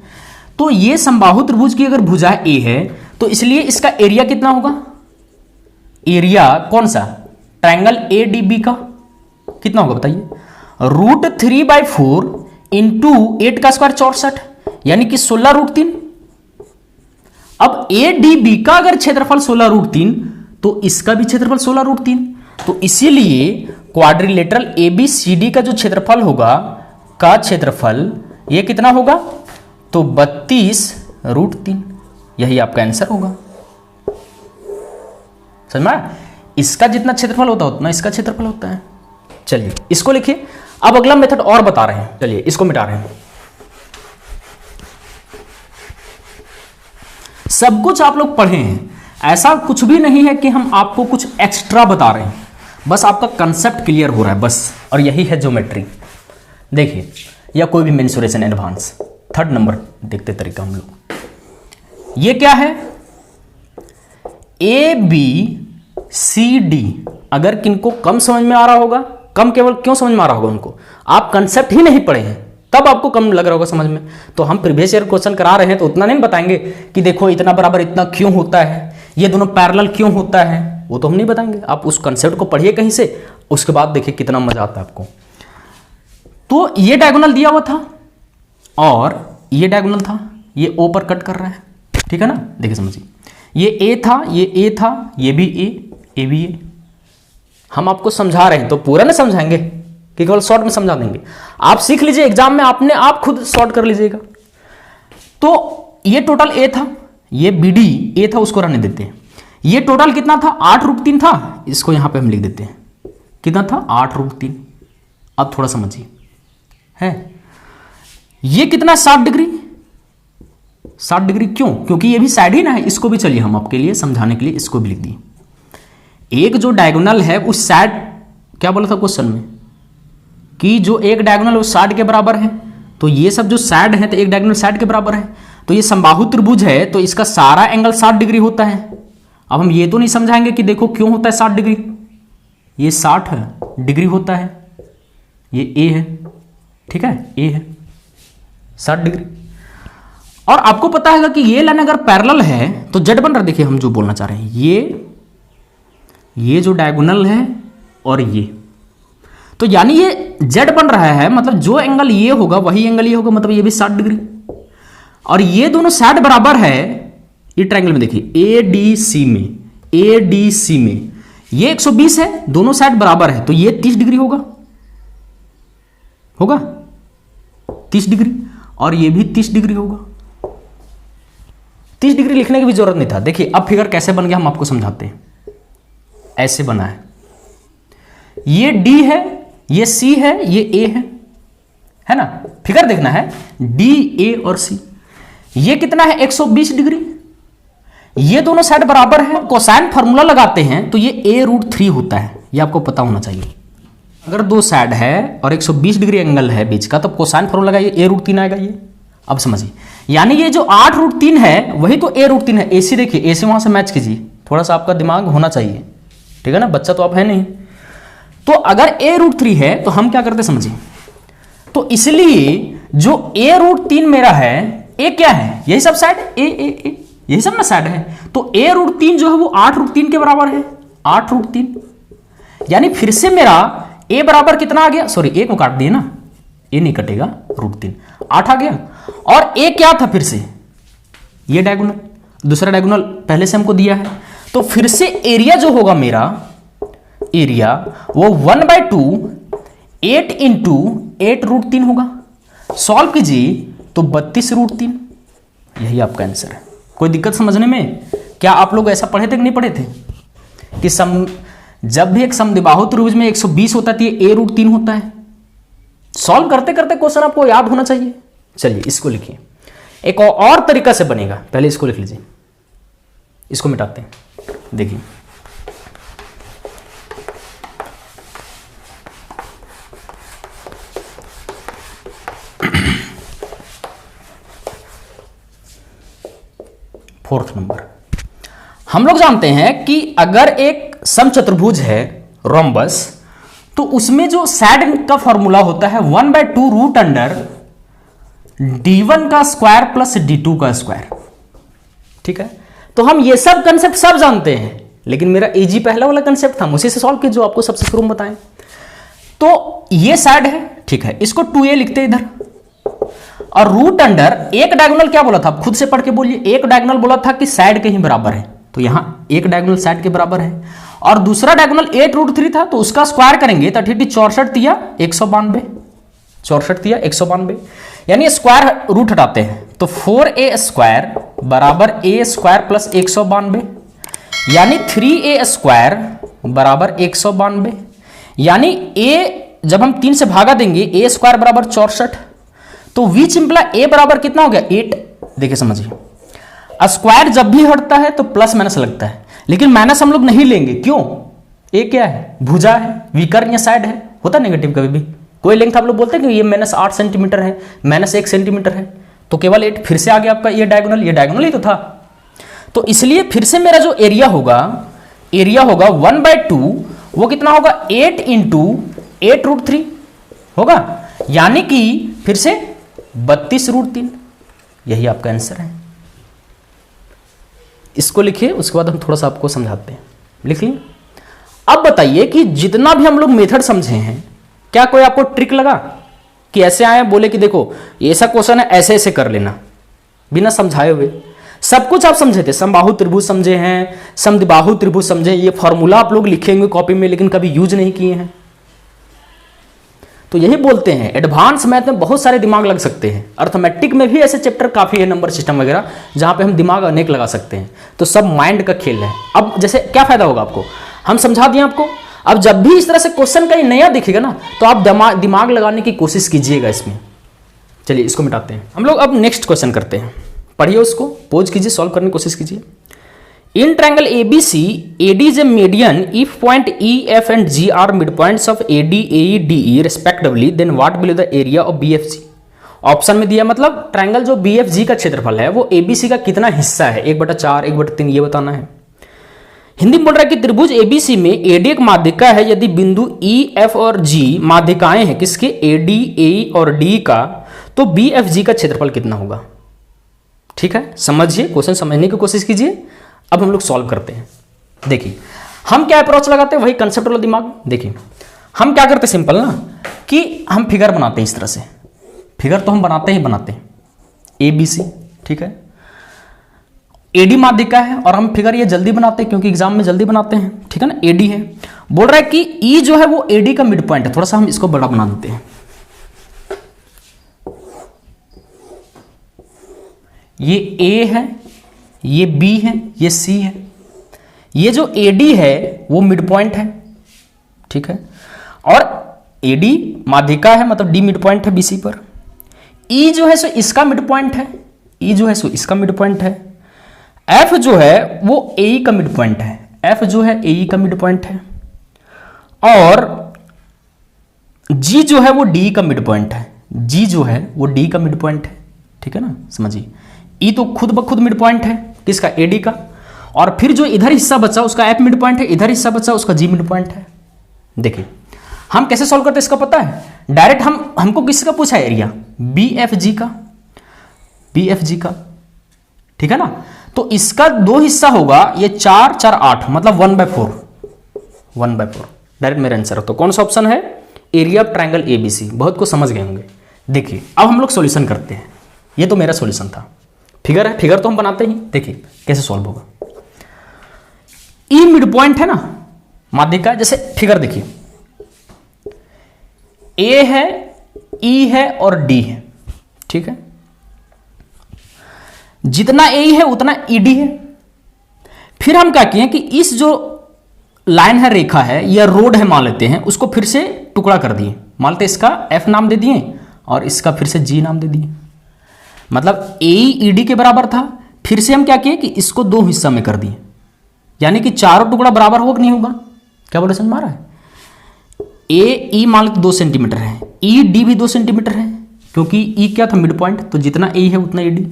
तो ये समबाहु त्रिभुज की अगर भुजा A है तो इसलिए इसका एरिया कितना होगा? एरिया कौन सा? ट्रायंगल ADB का कितना होगा बताइए? √3/4 × 8 का स्क्वायर 64, यानी कि 16√3। अब ADB का अगर क्षेत्रफल 16√3 तो इसका भी क्षेत्रफल 16√3, तो इसीलिए क्वाड्रिलेटरल ABCD का जो क्षेत्रफल होगा का क्षेत्रफल ये कितना होगा? तो 32√3, यही आपका आंसर होगा। समझ में? इसका जितना क्षेत्रफल होता है उतना इसका क्षेत्रफल होता है। चलिए इसको लिखिए। अब अगला मेथड और बता रहे हैं, चलिए इसको मिटा रहे हैं। सब कुछ आप लोग पढ़े हैं, ऐसा कुछ भी नहीं है कि हम आपको कुछ एक्स्ट्रा बता रहे हैं, बस आपका कंसेप्ट क्लियर हो रहा है बस। और यही है ज्योमेट्री। देखिए, या कोई भी मेंसुरेशन एडवांस, 3rd नंबर देखते तरीका हम लोग। ये क्या है? A B C D. अगर किनको कम समझ में आ रहा होगा, कम केवल क्यों समझ में आ रहा होगा उनको, आप कंसेप्ट ही नहीं पढ़े हैं तब आपको कम लग रहा होगा समझ में। तो हम प्रीवियस ईयर क्वेश्चन करा रहे हैं तो उतना नहीं बताएंगे कि देखो इतना बराबर इतना क्यों होता है, ये दोनों पैरेलल क्यों होता है, वो तो हम नहीं बताएंगे। आप उस कंसेप्ट को पढ़िए कहीं से, उसके बाद देखिए कितना मजा आता है आपको। तो ये डायगोनल दिया हुआ था और ये डायगोनल था, ये ओ पर कट कर रहा है, ठीक है ना। देखिए समझिए, ये ए था, ये ए था, ये भी ए भी ए। हम आपको समझा रहे हैं तो पूरा ना समझाएंगे कि केवल शॉर्ट में समझा देंगे। आप सीख लीजिए, एग्जाम में आपने आप खुद शॉर्ट कर लीजिएगा। तो ये टोटल ए था, ये बी डी ए था, उसको रहने देते हैं। ये टोटल कितना था? 8√3 था, इसको यहां पे हम लिख देते हैं। कितना था? 8√3। अब थोड़ा समझिए, है ये कितना? 60 डिग्री। 60 डिग्री क्यों? क्योंकि ये भी साइड ही ना है। इसको भी चलिए हम आपके लिए समझाने के लिए इसको भी लिख दिए। एक जो डायगोनल है उस साइड, क्या बोला था क्वेश्चन में कि जो एक डायगोनल उस साइड के बराबर है, तो ये सब जो साइड है तो एक डायगोनल साइड के बराबर है। तो ये समबाहु त्रिभुज है तो इसका सारा एंगल 60 डिग्री होता है। अब हम ये तो नहीं समझाएंगे कि देखो क्यों होता है 60 डिग्री, ये 60 डिग्री होता है, ये ए है, ठीक है, ए है 60 डिग्री। और आपको पता है कि ये लाइन अगर पैरेलल है तो जेड बन रहा है। देखिए हम जो बोलना चाह रहे हैं, ये जो डायगोनल है और ये, तो यानी ये जेड बन रहा है, मतलब जो एंगल ये होगा वही एंगल ये होगा, मतलब ये भी 60 डिग्री। और ये दोनों साइड बराबर है। ये ट्रायंगल में देखिए एडीसी में, एडीसी में ये 120 है, दोनों साइड बराबर है, तो ये 30 डिग्री होगा, 30 डिग्री, और ये भी 30 डिग्री होगा। 30 डिग्री लिखने की भी जरूरत नहीं था। देखिए अब फिगर कैसे बन गया हम आपको समझाते हैं। ऐसे बना है, ये डी है, ये सी है, ये ए है ना। फिगर देखना है, डी ए और सी। ये कितना है? 120 डिग्री। ये दोनों साइड बराबर है, कोसाइन फार्मूला लगाते हैं तो ये a√3 होता है, ये आपको पता होना चाहिए। अगर दो साइड है और 120 डिग्री एंगल है बीच का, तो कोसाइन फार्मूला लगाइए, a√3 आएगा ये। अब समझिए, यानी ये जो 8√3 है वही तो a√3 है। AC देखिए, AC वहां से मैच कीजिए, थोड़ा सा आपका दिमाग होना चाहिए, ठीक है ना, बच्चा तो आप है नहीं। तो अगर a√3 है तो हम क्या करते समझिए, तो इसलिए जो a√3 मेरा है, ए क्या है? यही सब साइड ए यही सब ना साइड है, तो a√3 जो है वो 8√3 के बराबर है, 8√3। यानी फिर से मेरा a बराबर कितना आ गया? सॉरी, a को काट दिए ना, a नहीं कटेगा, √3 8 आ गया। और a क्या था? फिर से ये डायगोनल, दूसरा डायगोनल पहले से हमको दिया है, तो फिर से एरिया जो होगा मेरा, एरिया वो 1/2 8 इंटू 8√3 होगा। सॉल्व कीजिए तो 32√3। यही आपका आंसर है। कोई दिक्कत समझने में? क्या आप लोग ऐसा पढ़े थे कि नहीं पढ़े थे कि जब भी एक समद्विबाहु त्रिभुज में 120 होता है तो ये a√3 होता है। सॉल्व करते करते क्वेश्चन आपको याद होना चाहिए। चलिए इसको लिखिए, एक और तरीका से बनेगा। पहले इसको लिख लीजिए, इसको मिटाते हैं। देखिए फोर्थ नंबर, हम लोग जानते हैं कि अगर एक समचतुर्भुज है रोम्बस, तो उसमें जो साइड का फॉर्मूला होता है 1/2 रूट अंडर d1 का स्क्वायर प्लस d2 का स्क्वायर, ठीक है। तो हम ये सब कंसेप्ट सब जानते हैं, लेकिन मेरा इजी पहला वाला कंसेप्ट था, उसी से सॉल्व किया जो आपको सबसे शुरू में बताएं। तो ये साइड है, ठीक है, इसको 2a लिखते हैं इधर, और रूट अंडर एक डायगोनल क्या बोला था, खुद से पढ़ के बोलिए। एक डायगोनल बोला था कि साइड के ही बराबर है, तो यहां एक डायगोनल साइड के बराबर है, और दूसरा डायगोनल 8√3 था, तो उसका स्क्वायर करेंगे तो 64 दिया 192, 64 दिया 192, यानी स्क्वायर रूट हटाते हैं तो 4a स्क्वायर बराबर a स्क्वायर प्लस 192, यानी 3a स्क्वायर बराबर 192, यानी ए जब हम 3 से भागा देंगे ए स्क्वायर बराबर 64, तो विच इंप्लाई ए बराबर कितना हो गया 8। देखिए समझिए, स्क्वायर जब भी हटता है तो प्लस माइनस लगता है, लेकिन माइनस हम लोग नहीं लेंगे, क्यों? ए क्या है? भुजा है, विकर्ण या साइड है, होता नेगेटिव कभी भी। कोई लेंथ आप लोग बोलते हैं कि ये -8 सेंटीमीटर है, -1 सेंटीमीटर है, तो केवल 8 फिर से आ गया आपका ये डायगोनल ही तो था। तो इसलिए फिर से मेरा जो एरिया होगा 1/2, वो कितना होगा 8 × 8√3 होगा, यानी कि फिर से 32√3। यही आपका आंसर है। इसको लिखिए, उसके बाद हम थोड़ा सा आपको समझाते हैं। लिख लिए। अब बताइए कि जितना भी हम लोग मेथड समझे हैं, क्या कोई आपको ट्रिक लगा कि ऐसे आए बोले कि देखो ऐसा क्वेश्चन है, ऐसे ऐसे कर लेना, बिना समझाए हुए? सब कुछ आप समझे थे, समबाहु त्रिभुज समझे हैं, समद्विबाहु त्रिभुज समझे, ये फॉर्मूला आप लोग लिखेंगे कॉपी में, लेकिन कभी यूज नहीं किए हैं। तो यही बोलते हैं एडवांस मैथ में बहुत सारे दिमाग लग सकते हैं। अर्थमेटिक में भी ऐसे चैप्टर काफी है, नंबर सिस्टम वगैरह, जहां पे हम दिमाग अनेक लगा सकते हैं। तो सब माइंड का खेल है। अब जैसे क्या फायदा होगा आपको, हम समझा दिए आपको। अब जब भी इस तरह से क्वेश्चन कहीं नया दिखेगा ना, तो आप दिमाग लगाने की कोशिश कीजिएगा इसमें। चलिए इसको मिटाते हैं हम लोग। अब नेक्स्ट क्वेश्चन करते हैं, पढ़िए उसको, पोज कीजिए, सॉल्व करने की कोशिश कीजिए। In triangle ABC, AD is a median if point E, F and G are midpoints of AD, AE, DE respectively, then what will be the area of BFG? Option में दिया, मतलब triangle जो BFG का क्षेत्रफल है वो ABC का कितना हिस्सा है, 1/4, 1/3, ये बताना है। हिंदी में बोल रहा है कि त्रिभुज ABC में AD एक माध्यिका है, यदि बिंदु E, F और G माध्यिकाएं हैं किसके, AD, AE और DE का, तो BFG का क्षेत्रफल कितना होगा? ठीक है, समझिए, क्वेश्चन समझने की कोशिश कीजिए। अब हम लोग सॉल्व करते हैं। देखिए हम क्या अप्रोच लगाते हैं, वही कंसेप्ट वाला दिमाग। देखिए हम क्या करते हैं, सिंपल ना, कि हम फिगर बनाते हैं इस तरह से। फिगर तो हम बनाते हैं ABC, ठीक है, AD माध्यिका है, और हम फिगर ये जल्दी बनाते हैं क्योंकि एग्जाम में जल्दी बनाते हैं, ठीक है ना। AD है, बोल रहा है कि E जो है वो AD का मिड पॉइंट है। थोड़ा सा हम इसको बड़ा बना देते हैं। ये A है, ये B है, ये C है। ये जो AD है वो मिड पॉइंट है, ठीक है, और AD माध्यिका है, मतलब D मिड पॉइंट है BC पर। E जो है सो इसका मिड पॉइंट है, E जो है सो इसका मिड पॉइंट है। F जो है वो AE का मिड पॉइंट है, F जो है AE का मिड पॉइंट है, और G जो है वो D का मिड पॉइंट है, G जो है वो D का मिड पॉइंट है, ठीक है ना। समझिए, E तो खुद ब खुद मिड पॉइंट है किसका, AD का, और फिर जो इधर हिस्सा बचा उसका F मिड पॉइंट है, इधर हिस्सा बचा उसका G मिड पॉइंट है। देखिए हम कैसे सॉल्व करते हैं इसका पता है, डायरेक्ट हमको किसका पूछा है, एरिया BFG का, ठीक है ना। तो इसका दो हिस्सा होगा, ये 4, 4, 8, मतलब 1/4, डायरेक्ट मेरा आंसर। तो कौन सा ऑप्शन है, एरिया ऑफ ट्रायंगल ABC। बहुत को समझ गए होंगे। देखिए अब हम लोग सॉल्यूशन करते हैं। ये तो मेरा सॉल्यूशन था, फिगर है, फिगर तो हम बनाते ही। देखिए कैसे सॉल्व होगा। E मिड पॉइंट है ना माध्यिका, जैसे फिगर देखिए, A है, E है और D है, ठीक है। जितना AE है उतना ED है। फिर हम क्या किए कि इस जो लाइन है, रेखा है या रोड है मान लेते हैं, उसको फिर से टुकड़ा कर दिए, मान लेते इसका F नाम दे दिए और इसका फिर से G नाम दे दिए, मतलब AE ED के बराबर था। फिर से हम क्या किए कि इसको दो हिस्सा में कर दिए, यानी कि चारों टुकड़ा बराबर होगा कि नहीं होगा, क्या बोले समझ में आ रहा है। AE मान लेते 2 सेंटीमीटर है, ED भी 2 सेंटीमीटर है, क्योंकि E क्या था मिड पॉइंट, तो जितना AE है उतना ED।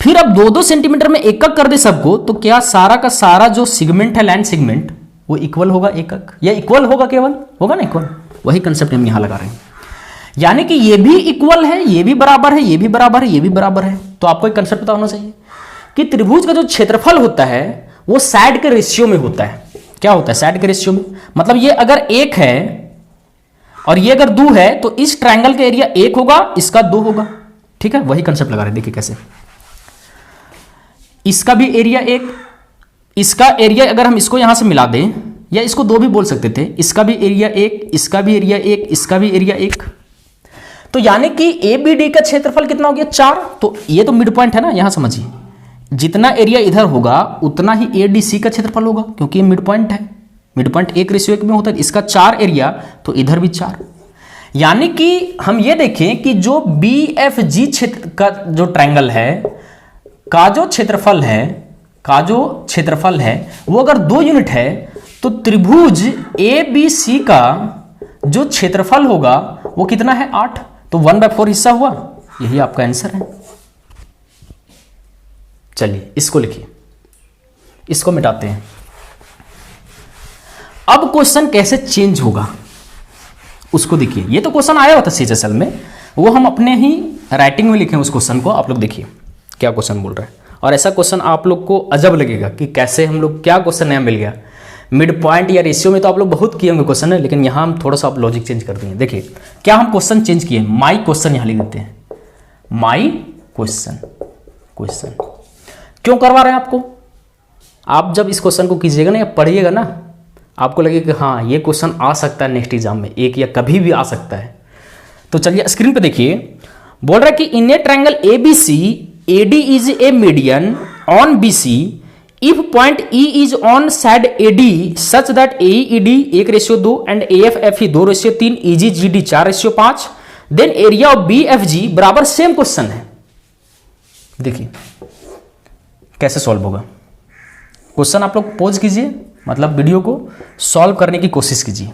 फिर अब 2-2 सेंटीमीटर में एकक कर दे सबको, तो क्या सारा का सारा जो सेगमेंट है, लाइन सेगमेंट, वो इक्वल होगा एकक, या इक्वल होगा, केवल होगा ना इक्वल। वही कंसेप्ट हम यहां लगा रहे हैं, यानी कि ये भी इक्वल है, ये भी बराबर है, ये भी बराबर है, ये भी बराबर है। तो आपको एक कंसेप्ट पता होना चाहिए कि त्रिभुज का जो क्षेत्रफल होता है वो साइड के रेशियो में होता है। क्या होता है, साइड के रेशियो में, मतलब ये अगर 1 है और ये अगर 2 है, तो इस ट्रायंगल का एरिया 1 होगा, इसका 2 होगा, ठीक है। वही कंसेप्ट लगा रहे हैं। देखिए कैसे, इसका भी एरिया 1, इसका एरिया अगर हम इसको यहां से मिला दें, या इसको 2 भी बोल सकते थे, इसका भी एरिया 1, इसका भी एरिया 1, इसका भी एरिया 1, तो यानी कि ABD का क्षेत्रफल कितना हो गया, 4। तो ये तो मिड पॉइंट है ना, यहां समझिए, जितना एरिया इधर होगा उतना ही ADC का क्षेत्रफल होगा, क्योंकि ये मिड पॉइंट है, मिड पॉइंट 1:1 में होता है, इसका 4 एरिया तो इधर भी 4। यानी कि हम ये देखें कि जो BFG क्षेत्र का जो ट्रायंगल है का जो क्षेत्रफल है वो अगर 2 यूनिट है तो त्रिभुज ABC का जो क्षेत्रफल होगा वो कितना है 8, तो 1/4 हिस्सा हुआ। यही आपका आंसर है। चलिए इसको लिखिए, इसको मिटाते हैं। अब क्वेश्चन कैसे चेंज होगा उसको देखिए। ये तो क्वेश्चन आया हुआ था CHSL में, वो हम अपने ही राइटिंग में लिखे उस क्वेश्चन को। आप लोग देखिए क्या क्वेश्चन बोल रहा है, और ऐसा क्वेश्चन आप लोग को अजब लगेगा कि कैसे हम लोग, क्या क्वेश्चन नया मिल गया। मिड पॉइंट या रेशियो में तो आप लोग बहुत किए होंगे क्वेश्चन है, लेकिन यहाँ हम थोड़ा सा आप लॉजिक चेंज कर दिए। देखिए क्या हम क्वेश्चन चेंज किए, माई क्वेश्चन यहाँ लिख देते हैं, माई क्वेश्चन। क्यों करवा रहे हैं आपको, आप जब इस क्वेश्चन को कीजिएगा ना या पढ़िएगा ना, आपको लगेगा कि हाँ ये क्वेश्चन आ सकता है नेक्स्ट एग्जाम में, एक या कभी भी आ सकता है। तो चलिए स्क्रीन पे देखिए, बोल रहा है कि in a triangle ABC AD is a median on BC if point E is on side AD such that AED 1:2 and AFFE 2:3, EGGD 4:5, then area of BFG बराबर। सेम क्वेश्चन है, देखिए कैसे सॉल्व होगा। क्वेश्चन आप लोग pause कीजिए, मतलब video को सॉल्व करने की कोशिश कीजिए।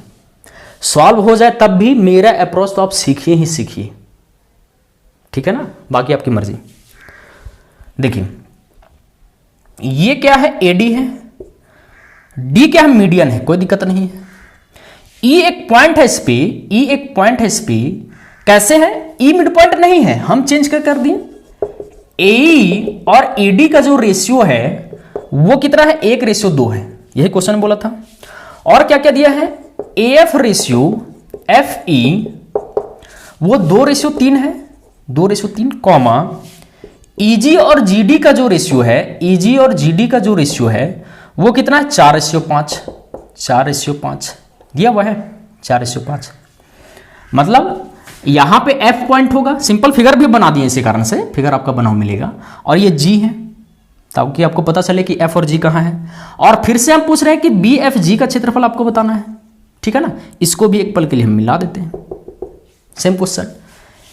सॉल्व हो जाए तब भी मेरा अप्रोच तो आप सीखिए ही सीखिए, ठीक है ना, बाकी आपकी मर्जी। देखिए ये क्या है, AD है, D क्या है, मीडियन है, कोई दिक्कत नहीं है। E एक पॉइंट है इस पे, कैसे है, E मिड पॉइंट नहीं है, हम चेंज कर दिए। AE और AD का जो रेशियो है वो कितना है, 1:2 है, यही क्वेश्चन बोला था। और क्या क्या दिया है, AF रेशियो FE वो 2:3 है, 2:3, कॉमा EG और GD का जो रेशियो है, वो कितना है, 4:5 दिया हुआ है, 4:5। मतलब यहां पे F पॉइंट होगा, सिंपल फिगर भी बना दिए, इसी कारण से फिगर आपका बना हुआ मिलेगा, और ये G है, ताकि आपको पता चले कि F और G कहां है। और फिर से हम पूछ रहे हैं कि BFG का क्षेत्रफल आपको बताना है, ठीक है ना, इसको भी एक पल के लिए हम मिला देते हैं। Same question,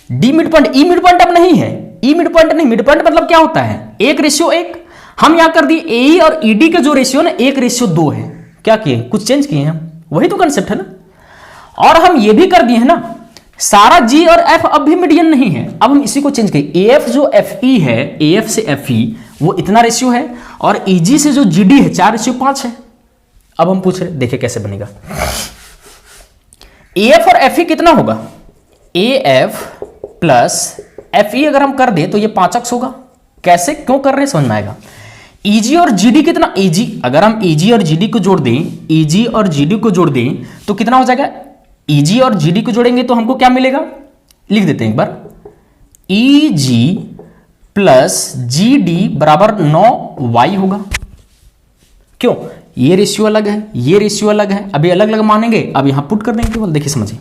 D mid point, E mid point अब नहीं है, E मिड पॉइंट नहीं, मिड पॉइंट मतलब क्या होता है, 1:1। हम यहां कर दिए AE और ED का जो रेशियो ना 1:2 है, क्या किए, कुछ चेंज किए हैं हम, वही तो कंसेप्ट है ना। और हम ये भी कर दिए हैं ना, सारा G और F अब भी मीडियन नहीं है, अब हम इसी को चेंज करें। AF जो FE है, AF से FE वो इतना रेशियो है, और EG से जो GD है 4:5 है। अब हम पूछ रहे, देखिए कैसे बनेगा। AF और FE कितना होगा, AF प्लस FE अगर हम कर दें तो ये 5x होगा। कैसे, क्यों कर रहे हैं, समझ में आएगा। EG और GD कितना, EG अगर हम EG और GD को जोड़ दें, EG और GD को जोड़ दें तो कितना हो जाएगा, EG और GD को जोड़ेंगे तो हमको क्या मिलेगा, लिख देते हैं एक बार, EG प्लस GD बराबर 9y होगा। क्यों, ये रेशियो अलग है, ये रेशियो अलग है, अभी अलग अलग मानेंगे, अब यहां पुट कर देंगे केवल। देखिए समझिए,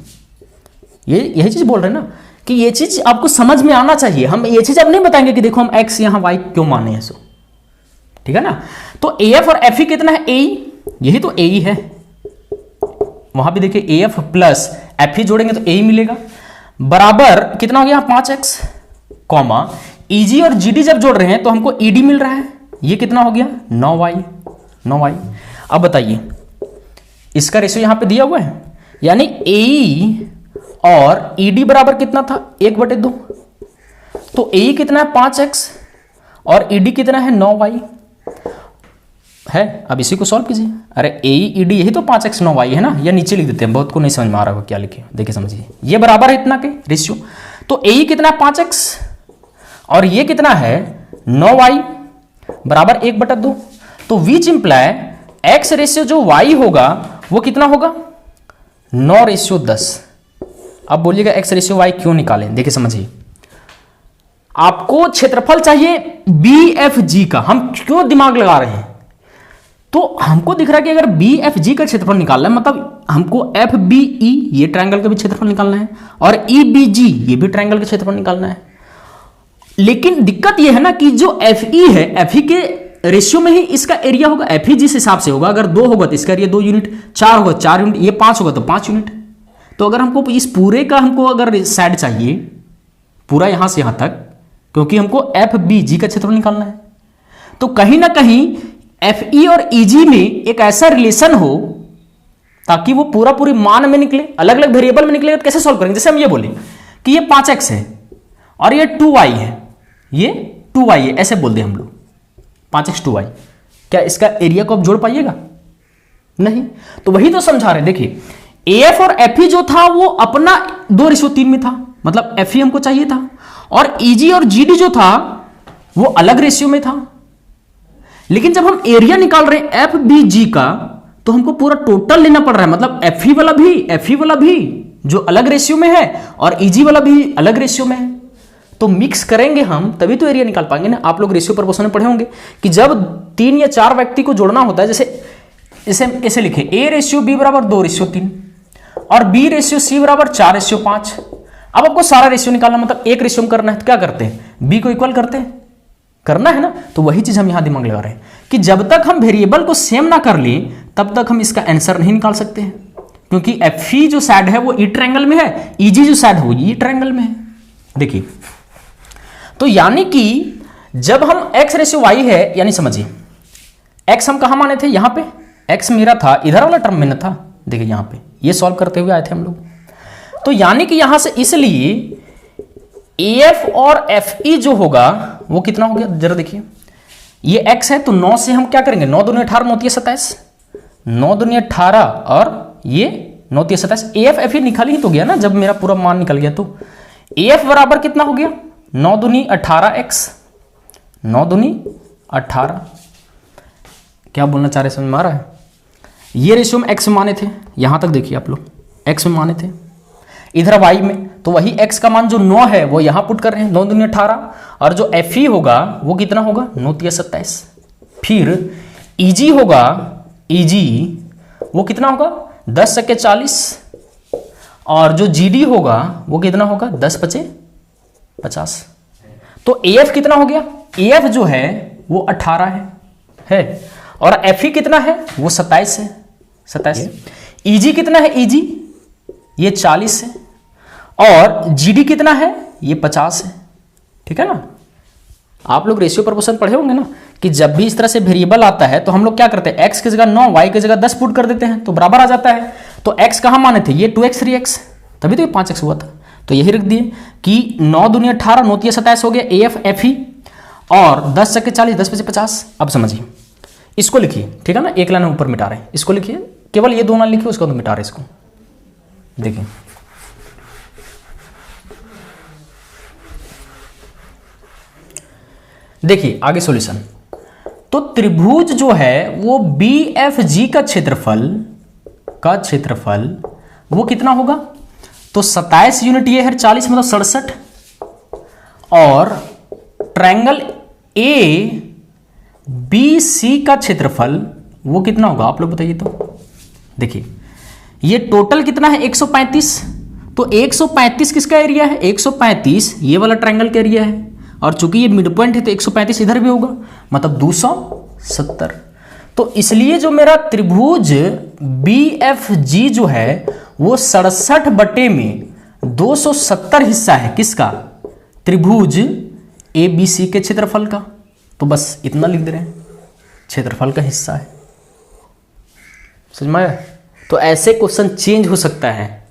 यही चीज बोल रहे हैं ना कि ये चीज आपको समझ में आना चाहिए। हम ये चीज अब नहीं बताएंगे कि देखो हम x यहां y क्यों माने हैं, सो ठीक है ना। तो AF और FE कितना है, AE, यही तो AE है। वहां भी देखिए AF प्लस FE जोड़ेंगे तो AE मिलेगा, बराबर कितना हो गया 5x, कॉमा EG और GD जब जोड़ रहे हैं तो हमको ED मिल रहा है, ये कितना हो गया 9y। अब बताइए इसका रेशियो यहां पे दिया हुआ है, यानी AE और ED बराबर कितना था, 1/2। तो AE कितना है 5x और ED कितना है 9y है। अब इसी को सॉल्व कीजिए। अरे AE ED यही तो 5x 9y है ना, या नीचे लिख देते हैं, बहुत को नहीं समझ में आ रहा होगा क्या लिखे, देखिए समझिए, ये बराबर है इतना के रेशियो। तो AE कितना है 5x और ये कितना है 9y बराबर 1/2। तो विच इंप्लाई x रेशियो जो y होगा वो कितना होगा 9:10। अब बोलिएगा x रेशियो y क्यों निकालें, देखिए समझिए, आपको क्षेत्रफल चाहिए BFG का, हम क्यों दिमाग लगा रहे हैं, तो हमको दिख रहा है कि अगर BFG का क्षेत्रफल निकालना है, मतलब हमको FBE ये ट्रायंगल का भी क्षेत्रफल निकालना है और EBG ये भी ट्रायंगल का क्षेत्रफल निकालना है। लेकिन दिक्कत ये है ना कि जो FE है, FE के रेशियो में ही इसका एरिया होगा, एफ ही जिस हिसाब से होगा, अगर 2 होगा तो इसका एरिया 2 यूनिट, 4 होगा 4 यूनिट, ये 5 होगा तो 5 यूनिट। तो अगर हमको इस पूरे का हमको अगर साइड चाहिए पूरा यहां से यहां तक, क्योंकि हमको एफ बी जी का क्षेत्रफल निकालना है, तो कहीं ना कहीं एफ ई और ई जी में एक ऐसा रिलेशन हो ताकि वो पूरा पूरी मान में निकले, अलग अलग वेरिएबल में निकलेगा। तो कैसे सॉल्व करेंगे? जैसे हम ये बोले कि ये 5x है और ये 2y है, ये 2y है, ऐसे बोल दे हम लोग 5x 2y, क्या इसका एरिया को आप जोड़ पाइएगा? नहीं। तो वही तो समझा रहे हैं। देखिए AF और FE जो था वो अपना 2:3 में था, मतलब FE हमको चाहिए था, और EG और GD जो था वो अलग रेशियो में था। लेकिन जब हम एरिया निकाल रहे हैं FBG का, तो हमको पूरा टोटल लेना पड़ रहा है, मतलब FE वाला भी जो अलग रेशियो में है और EG वाला भी अलग रेशियो में है, तो मिक्स करेंगे हम तभी तो एरिया निकाल पाएंगे ना। आप लोग रेशियो प्रोपोर्शन में पढ़े होंगे कि जब 3 या 4 व्यक्ति को जोड़ना होता है, जैसे ऐसे लिखे A/B बराबर 2:3 और B/C बराबर 4:5। अब आपको सारा रेशियो निकालना, मतलब एक रेशियो में करना है, तो क्या करते हैं? B को इक्वल करते हैं, करना है ना। तो वही चीज हम यहां दिमाग लगा रहे हैं कि जब तक हम वेरिएबल को सेम ना कर ले तब तक हम इसका आंसर नहीं निकाल सकते हैं, क्योंकि FE जो साइड है वो ई ट्रायंगल में है, EG जो साइड है वो ई ट्रायंगल में है। देखिए, तो यानी कि जब हम x/y है, यानी समझिए x हम कहां माने थे? यहां पे x मेरा था, इधर वाला टर्म में न था। देखिए यहां पे ये सॉल्व करते हुए आए थे हम लोग। तो यानी कि यहां से इसलिए AF और FE जो होगा वो कितना हो गया? जरा देखिए, ये x है तो 9 से हम क्या करेंगे? 9 दूनी 18, 9 तिया 27, 9 दूनी 18 और ये 9 तिया 27। AF FE निकाल ही तो गया ना, जब मेरा पूरा मान निकल गया। तो AF बराबर कितना हो गया? 9 दूनी 18x, 9 दूनी 18। क्या बोलना चाह रहे समझ में आ रहा है? ये रेशियो में x में माने थे, यहां तक देखिए आप लोग x में माने थे, इधर y में, तो वही x का मान जो 9 है वो यहां पुट कर रहे हैं, 9 दूनी 18, और जो FE होगा वो कितना होगा? 9 तिया 27। फिर EG होगा, EG वो कितना होगा? 10 × 40, और जो GD होगा वो कितना होगा? 10 × 50। तो AF कितना हो गया? AF जो है वो 18 है और FE कितना है? वो 27 है, 27। EG कितना है? EG ये 40 है, और GD कितना है? ये 50 है। ठीक है ना? आप लोग रेशियो प्रोपोर्शन पढ़े होंगे ना कि जब भी इस तरह से वेरिएबल आता है तो हम लोग क्या करते हैं? x की जगह 9, y की जगह 10 पुट कर देते हैं तो बराबर आ जाता है। तो x कहां माने थे? ये 2x 3x, तभी तो ये 5x हुआ था। तो यही रख दिए कि 9 दूनी 18, 9 तिया 27 हो गया AF FE, और 10 × 40, 10 × 50। अब समझिए, इसको लिखिए, ठीक है ना? एक लाइन ऊपर मिटा रहे हैं, इसको लिखिए, केवल ये 2 लाइन लिखिए, उसको तो मिटा रहे इसको। देखिए देखिए आगे सॉल्यूशन। तो त्रिभुज जो है वो BFG का क्षेत्रफल वो कितना होगा? तो 27 यूनिट ये है, 40 मतलब 67, और ट्रायंगल ABC का क्षेत्रफल वो कितना होगा? आप लोग बताइए। तो देखिए ये टोटल कितना है? 135। तो 135 किसका एरिया है? 135 ये वाला ट्रायंगल का एरिया है, और चूंकि ये मिड पॉइंट है तो 135 इधर भी होगा, मतलब 270। तो इसलिए जो मेरा त्रिभुज BFG जो है वो 67 बटे में 270 हिस्सा है किसका? त्रिभुज ABC के क्षेत्रफल का। तो बस इतना लिख दे रहे हैं, क्षेत्रफल का हिस्सा है। समझ में आया? तो ऐसे क्वेश्चन चेंज हो सकता है,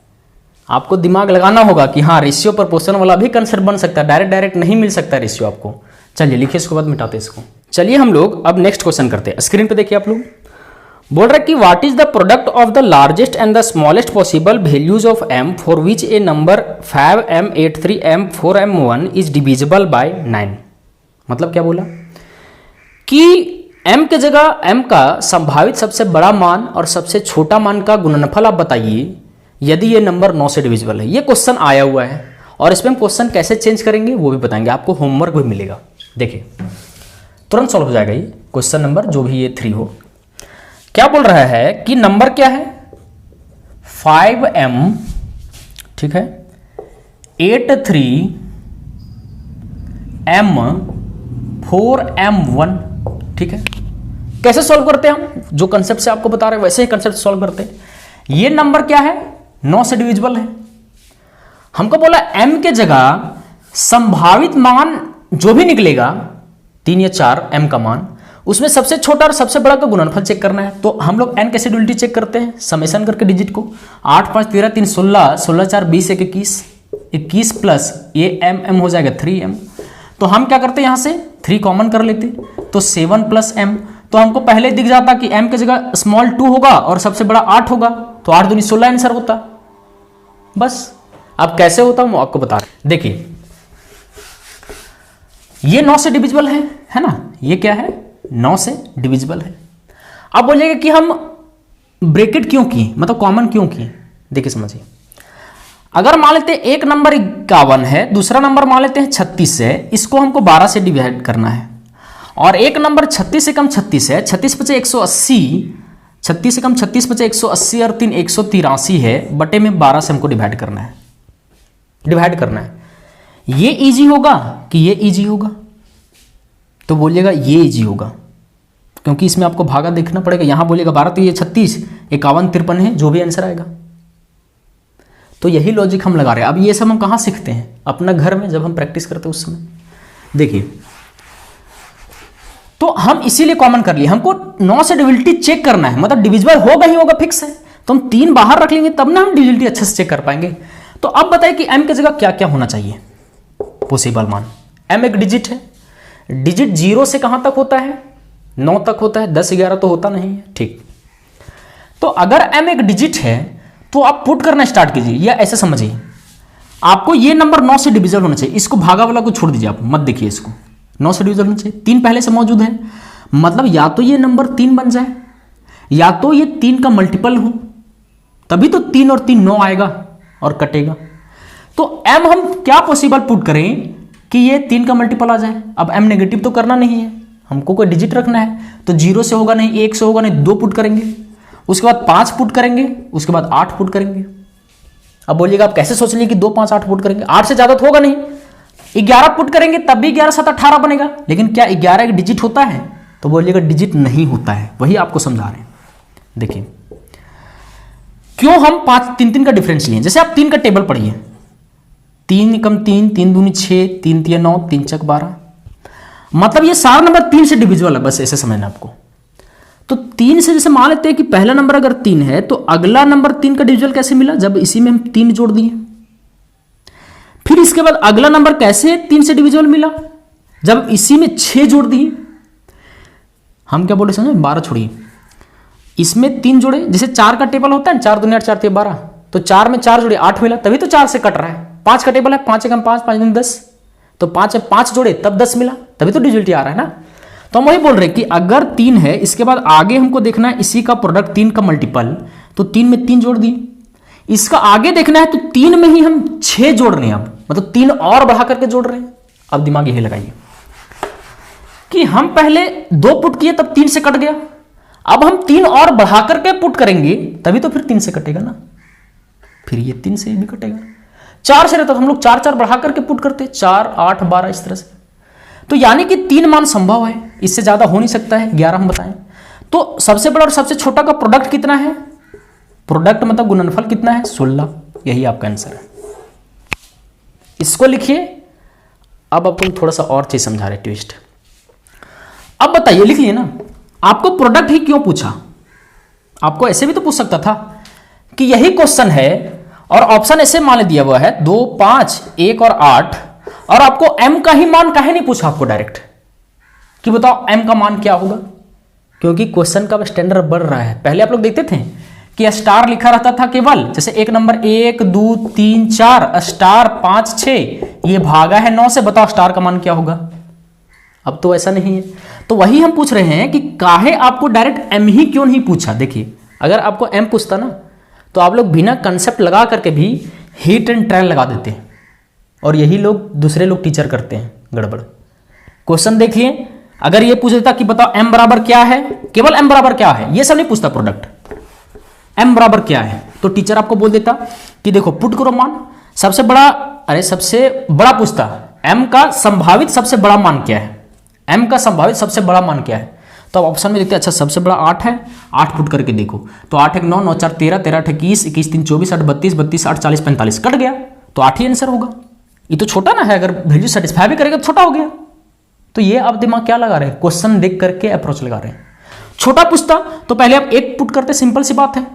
आपको दिमाग लगाना होगा कि हाँ रेशियो प्रोपोर्शन वाला भी कंसेप्ट बन सकता है, डायरेक्ट नहीं मिल सकता रेशियो आपको। चलिए लिखिए, इसके बाद मिटाते हैं इसको। चलिए हम लोग अब नेक्स्ट क्वेश्चन करते हैं। स्क्रीन पे देखिए आप लोग, बोल रहा है कि what is the product of the largest and the smallest possible values of m for which A number 5m 83m 4m1 is divisible by 9। मतलब क्या बोला कि m के जगह m का संभावित सबसे बड़ा मान और सबसे छोटा मान का गुणनफल आप बताइए यदि ये नंबर 9 से डिविजिबल है। ये क्वेश्चन आया हुआ है और इसमें हम क्वेश्चन कैसे चेंज करेंगे वो भी बताएंगे, आपको होमवर्क भी मिलेगा। देखिए तुरंत सॉल्व हो जाएगा ये क्वेश्चन नंबर जो भी ये 3 हो। क्या बोल रहा है कि नंबर क्या है? 5m, ठीक है, 83m 4m1 ठीक है, कैसे सॉल्व करते हैं हम? जो कंसेप्ट से आपको बता रहे हैं वैसे ही कंसेप्ट सॉल्व करते हैं। ये नंबर क्या है? 9 से डिविजिबल है। हमको बोला m के जगह संभावित मान जो भी निकलेगा 3 या 4 m का मान, उसमें सबसे छोटा और सबसे बड़ा का गुणनफल चेक करना है। तो हम लोग n कैसे ड्यूलिटी चेक करते हैं? समेशन करके डिजिट को 8 5 13 3 16 16 4 20 1 21 21 प्लस ये m हो जाएगा 3m। तो हम क्या करते हैं, यहां से 3 कॉमन कर लेते, तो 7 प्लस m। तो हमको पहले दिख जाता कि m की जगह स्मॉल 2 होगा और सबसे बड़ा 8 होगा, तो 8 दूनी 16 आंसर होता। बस अब कैसे होता हूं आपको बता रहे। देखिए ये 9 से डिविजिबल है ना, ये क्या है? 9 से डिविजिबल है। अब बोलिएगा कि हम ब्रैकेट क्यों किए, मतलब कॉमन क्यों किए? देखिए समझिए, अगर मान लेते हैं एक नंबर 51 है, दूसरा नंबर मान लेते हैं 36 है, इसको हमको 12 से डिवाइड करना है, और एक नंबर 36 से कम 36 है, 36 बचे 180, 36 से कम 36 बचे 180 और 3 183 है, बटे में 12 से हमको डिवाइड करना है, डिवाइड करना है। ये इजी होगा कि ये इजी होगा? तो बोलिएगा ये इजी होगा, क्योंकि इसमें आपको भागा देखना पड़ेगा। यहां बोलिएगा 12 तो ये 36, 51 53 है, जो भी आंसर आएगा। तो यही लॉजिक हम लगा रहे हैं। अब ये सब हम कहां सीखते हैं? अपना घर में, जब हम प्रैक्टिस करते हैं उस समय। देखिए तो हम इसीलिए कॉमन कर लिए, हमको 9 से डिविजिबिलिटी चेक करना है, मतलब डिविजिबल होगा ही होगा, फिक्स है। तो हम 3 बाहर रख लेंगे तब ना हम डिविजिबिलिटी अच्छे से चेक कर पाएंगे। तो अब बताइए कि m की जगह क्या क्या होना चाहिए पॉसिबल मान। m एक डिजिट है, डिजिट 0 से कहां तक होता है? 9 तक होता है, 10 11 तो होता नहीं है, ठीक। तो अगर m एक डिजिट है तो आप पुट करना स्टार्ट कीजिए, या ऐसे समझिए आपको ये नंबर 9 से डिविजिबल होना चाहिए। इसको भागा वाला को छोड़ दीजिए, आप मत देखिए इसको, 9 से डिविजिबल होना चाहिए। 3 पहले से मौजूद है, मतलब या तो ये नंबर 3 बन जाए, या तो ये 3 का मल्टीपल हो, तभी तो 3 और 3 9 आएगा और कटेगा। तो m हम क्या पॉसिबल पुट करें कि ये 3 का मल्टीपल आ जाए। अब m नेगेटिव तो करना नहीं है, हमको कोई डिजिट रखना है, तो 0 से होगा नहीं, 1 से होगा नहीं, 2 पुट करेंगे, उसके बाद 5 पुट करेंगे, उसके बाद 8 पुट करेंगे। अब बोलिएगा आप कैसे सोच लिए कि 2 5 8 पुट करेंगे? 8 से ज्यादा तो होगा नहीं, 11 पुट करेंगे तब भी 11 7 18 बनेगा। लेकिन क्या 11 एक डिजिट होता है? तो बोलिएगा डिजिट नहीं होता है, वही आपको समझा रहे हैं। देखिए क्यों हम 5 3 3 का डिफरेंस लिए। जैसे आप 3 का टेबल पढ़िए, 3 कम 3, 3 दूनी 6, 3 3 9, 3 चक 12, मतलब ये सारा नंबर 3 से डिविजिबल है, बस ऐसे समझना आपको। तो 3 से जैसे मान लेते हैं कि पहला नंबर अगर 3 है, तो अगला नंबर 3 का डिविजिबल कैसे मिला? जब इसी में हम 3 जोड़ दिए। फिर इसके बाद अगला नंबर कैसे 3 से डिविजिबल मिला? जब इसी में 6 जोड़ दिए। हम क्या बोले समझे? 12 छोड़िए, इसमें 3 जोड़े, जैसे 4 का टेबल होता है, 4 दूनी 8 4 3 12, तो 4 में 4 जोड़े 8 मिला, तभी तो 4 से कट रहा है। 5 का टेबल है, 5 एकम 5 5 दूनी 10, तो 5 में 5 जोड़े तब 10 मिला, तभी तो डिविजिबिलिटी आ रहा है ना। तो हम वही बोल रहे हैं कि अगर 3 है, इसके बाद आगे हमको देखना है इसी का प्रोडक्ट 3 का मल्टीपल, तो 3 में 3 जोड़ दिए। इसका आगे देखना है तो 3 में ही हम 6 जोड़ रहे हैं, अब मतलब 3 और बढ़ा करके जोड़ रहे हैं। अब दिमाग यही लगाइए कि हम पहले 2 पुट किए तब 3 से कट गया, अब हम 3 और बढ़ा करके पुट करेंगे तभी तो फिर 3 से कटेगा ना, फिर ये 3 से भी कटेगा। 4 से रहता तो हम लोग 4 4 बढ़ा करके पुट करते, 4 8 12 इस तरह से। तो यानी कि 3 मान संभव है, इससे ज्यादा हो नहीं सकता है। 11 हम बताएं तो सबसे बड़ा और सबसे छोटा का प्रोडक्ट कितना है? प्रोडक्ट मतलब गुणनफल कितना है? 16। यही आपका आंसर है। इसको लिखिए। अब आपको थोड़ा सा और चीज समझा रहे, ट्विस्ट। अब बताइए, लिख लिए ना, आपको प्रोडक्ट ही क्यों पूछा? आपको ऐसे भी तो पूछ सकता था कि यही क्वेश्चन है और ऑप्शन ऐसे मान दिया हुआ है 2 5 1 और 8, और आपको m का ही मान काहे नहीं पूछा आपको डायरेक्ट कि बताओ m का मान क्या होगा? क्योंकि क्वेश्चन का स्टैंडर्ड बढ़ रहा है। पहले आप लोग देखते थे कि स्टार लिखा रहता था केवल, जैसे एक नंबर 1 2 3 4 स्टार 5 6, ये भागा है 9 से, बताओ स्टार का मान क्या होगा? अब तो ऐसा नहीं है। तो वही हम पूछ रहे हैं कि काहे आपको डायरेक्ट m ही क्यों नहीं पूछा? देखिए अगर आपको m पूछता ना तो आप लोग बिना कंसेप्ट लगा करके भी हिट एंड ट्रायल लगा देते हैं, और यही लोग दूसरे लोग टीचर करते हैं गड़बड़। क्वेश्चन देखिए, अगर ये पूछ देता कि बताओ m बराबर क्या है, केवल m बराबर क्या है, ये सब नहीं पूछता प्रोडक्ट, m बराबर क्या है, तो टीचर आपको बोल देता कि देखो पुट करो मान, सबसे बड़ा, अरे सबसे बड़ा पूछता m का संभावित सबसे बड़ा मान क्या है, m का संभावित सबसे बड़ा मान क्या है, तो अब ऑप्शन में देखते हैं, अच्छा सबसे बड़ा 8 है, 8 पुट करके देखो, तो 8 1 9, 9 4 13, 13 8 21, 21 3 24, 8 32, 32 8 40 45, कट गया, तो 8 ही आंसर होगा। ये तो छोटा ना है, अगर वैल्यू सेटिस्फाई भी करेगा तो छोटा हो गया। तो ये आप दिमाग क्या लगा रहे हैं, क्वेश्चन देख करके अप्रोच लगा रहे हैं। छोटा पूछता तो पहले आप 1 पुट करते, सिंपल सी बात है,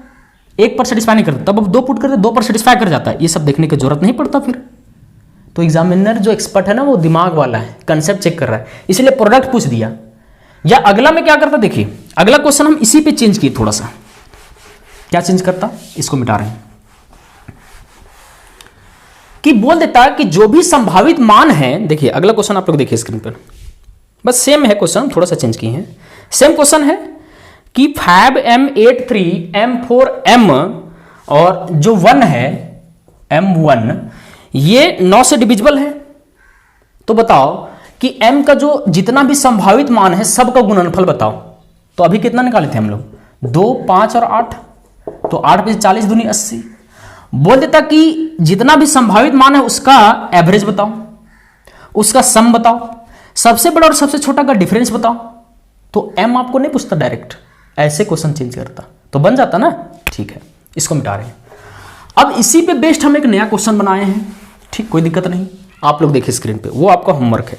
1 पर सेटिस्फाई नहीं करता, तब अब 2 पुट करते, 2 पर सेटिस्फाई कर जाता है। ये सब देखने की जरूरत नहीं पड़ता फिर। तो एग्जामिनर जो एक्सपर्ट है ना, वो दिमाग वाला है, कंसेप्ट चेक कर रहा है, इसलिए प्रोडक्ट पूछ दिया। या अगला में क्या करता, देखिए अगला क्वेश्चन हम इसी पे चेंज किए थोड़ा सा। क्या चेंज करता, इसको मिटा रहे हैं, कि बोल देता कि जो भी संभावित मान है, देखिए अगला क्वेश्चन आप लोग देखिए स्क्रीन पर, बस सेम है क्वेश्चन, थोड़ा सा चेंज किए हैं। सेम क्वेश्चन है कि 5m83m4m और जो 1 है m1, ये 9 से डिविजिबल है। तो बताओ कि m का जो जितना भी संभावित मान है सबका गुणनफल बताओ। तो अभी कितना निकाले थे हम लोग, 2 5 और 8, तो 8 पे 40 दूनी 80। बोल देता कि जितना भी संभावित मान है उसका एवरेज बताओ, उसका सम बताओ, सबसे बड़ा और सबसे छोटा का डिफरेंस बताओ। तो m आपको नहीं पूछता डायरेक्ट, ऐसे क्वेश्चन चेंज करता तो बन जाता ना। ठीक है, इसको मिटा रहे हैं। अब इसी पे बेस्ड हम एक नया क्वेश्चन बनाए हैं, ठीक, कोई दिक्कत नहीं, आप लोग देखिए स्क्रीन पे, वो आपका होमवर्क है।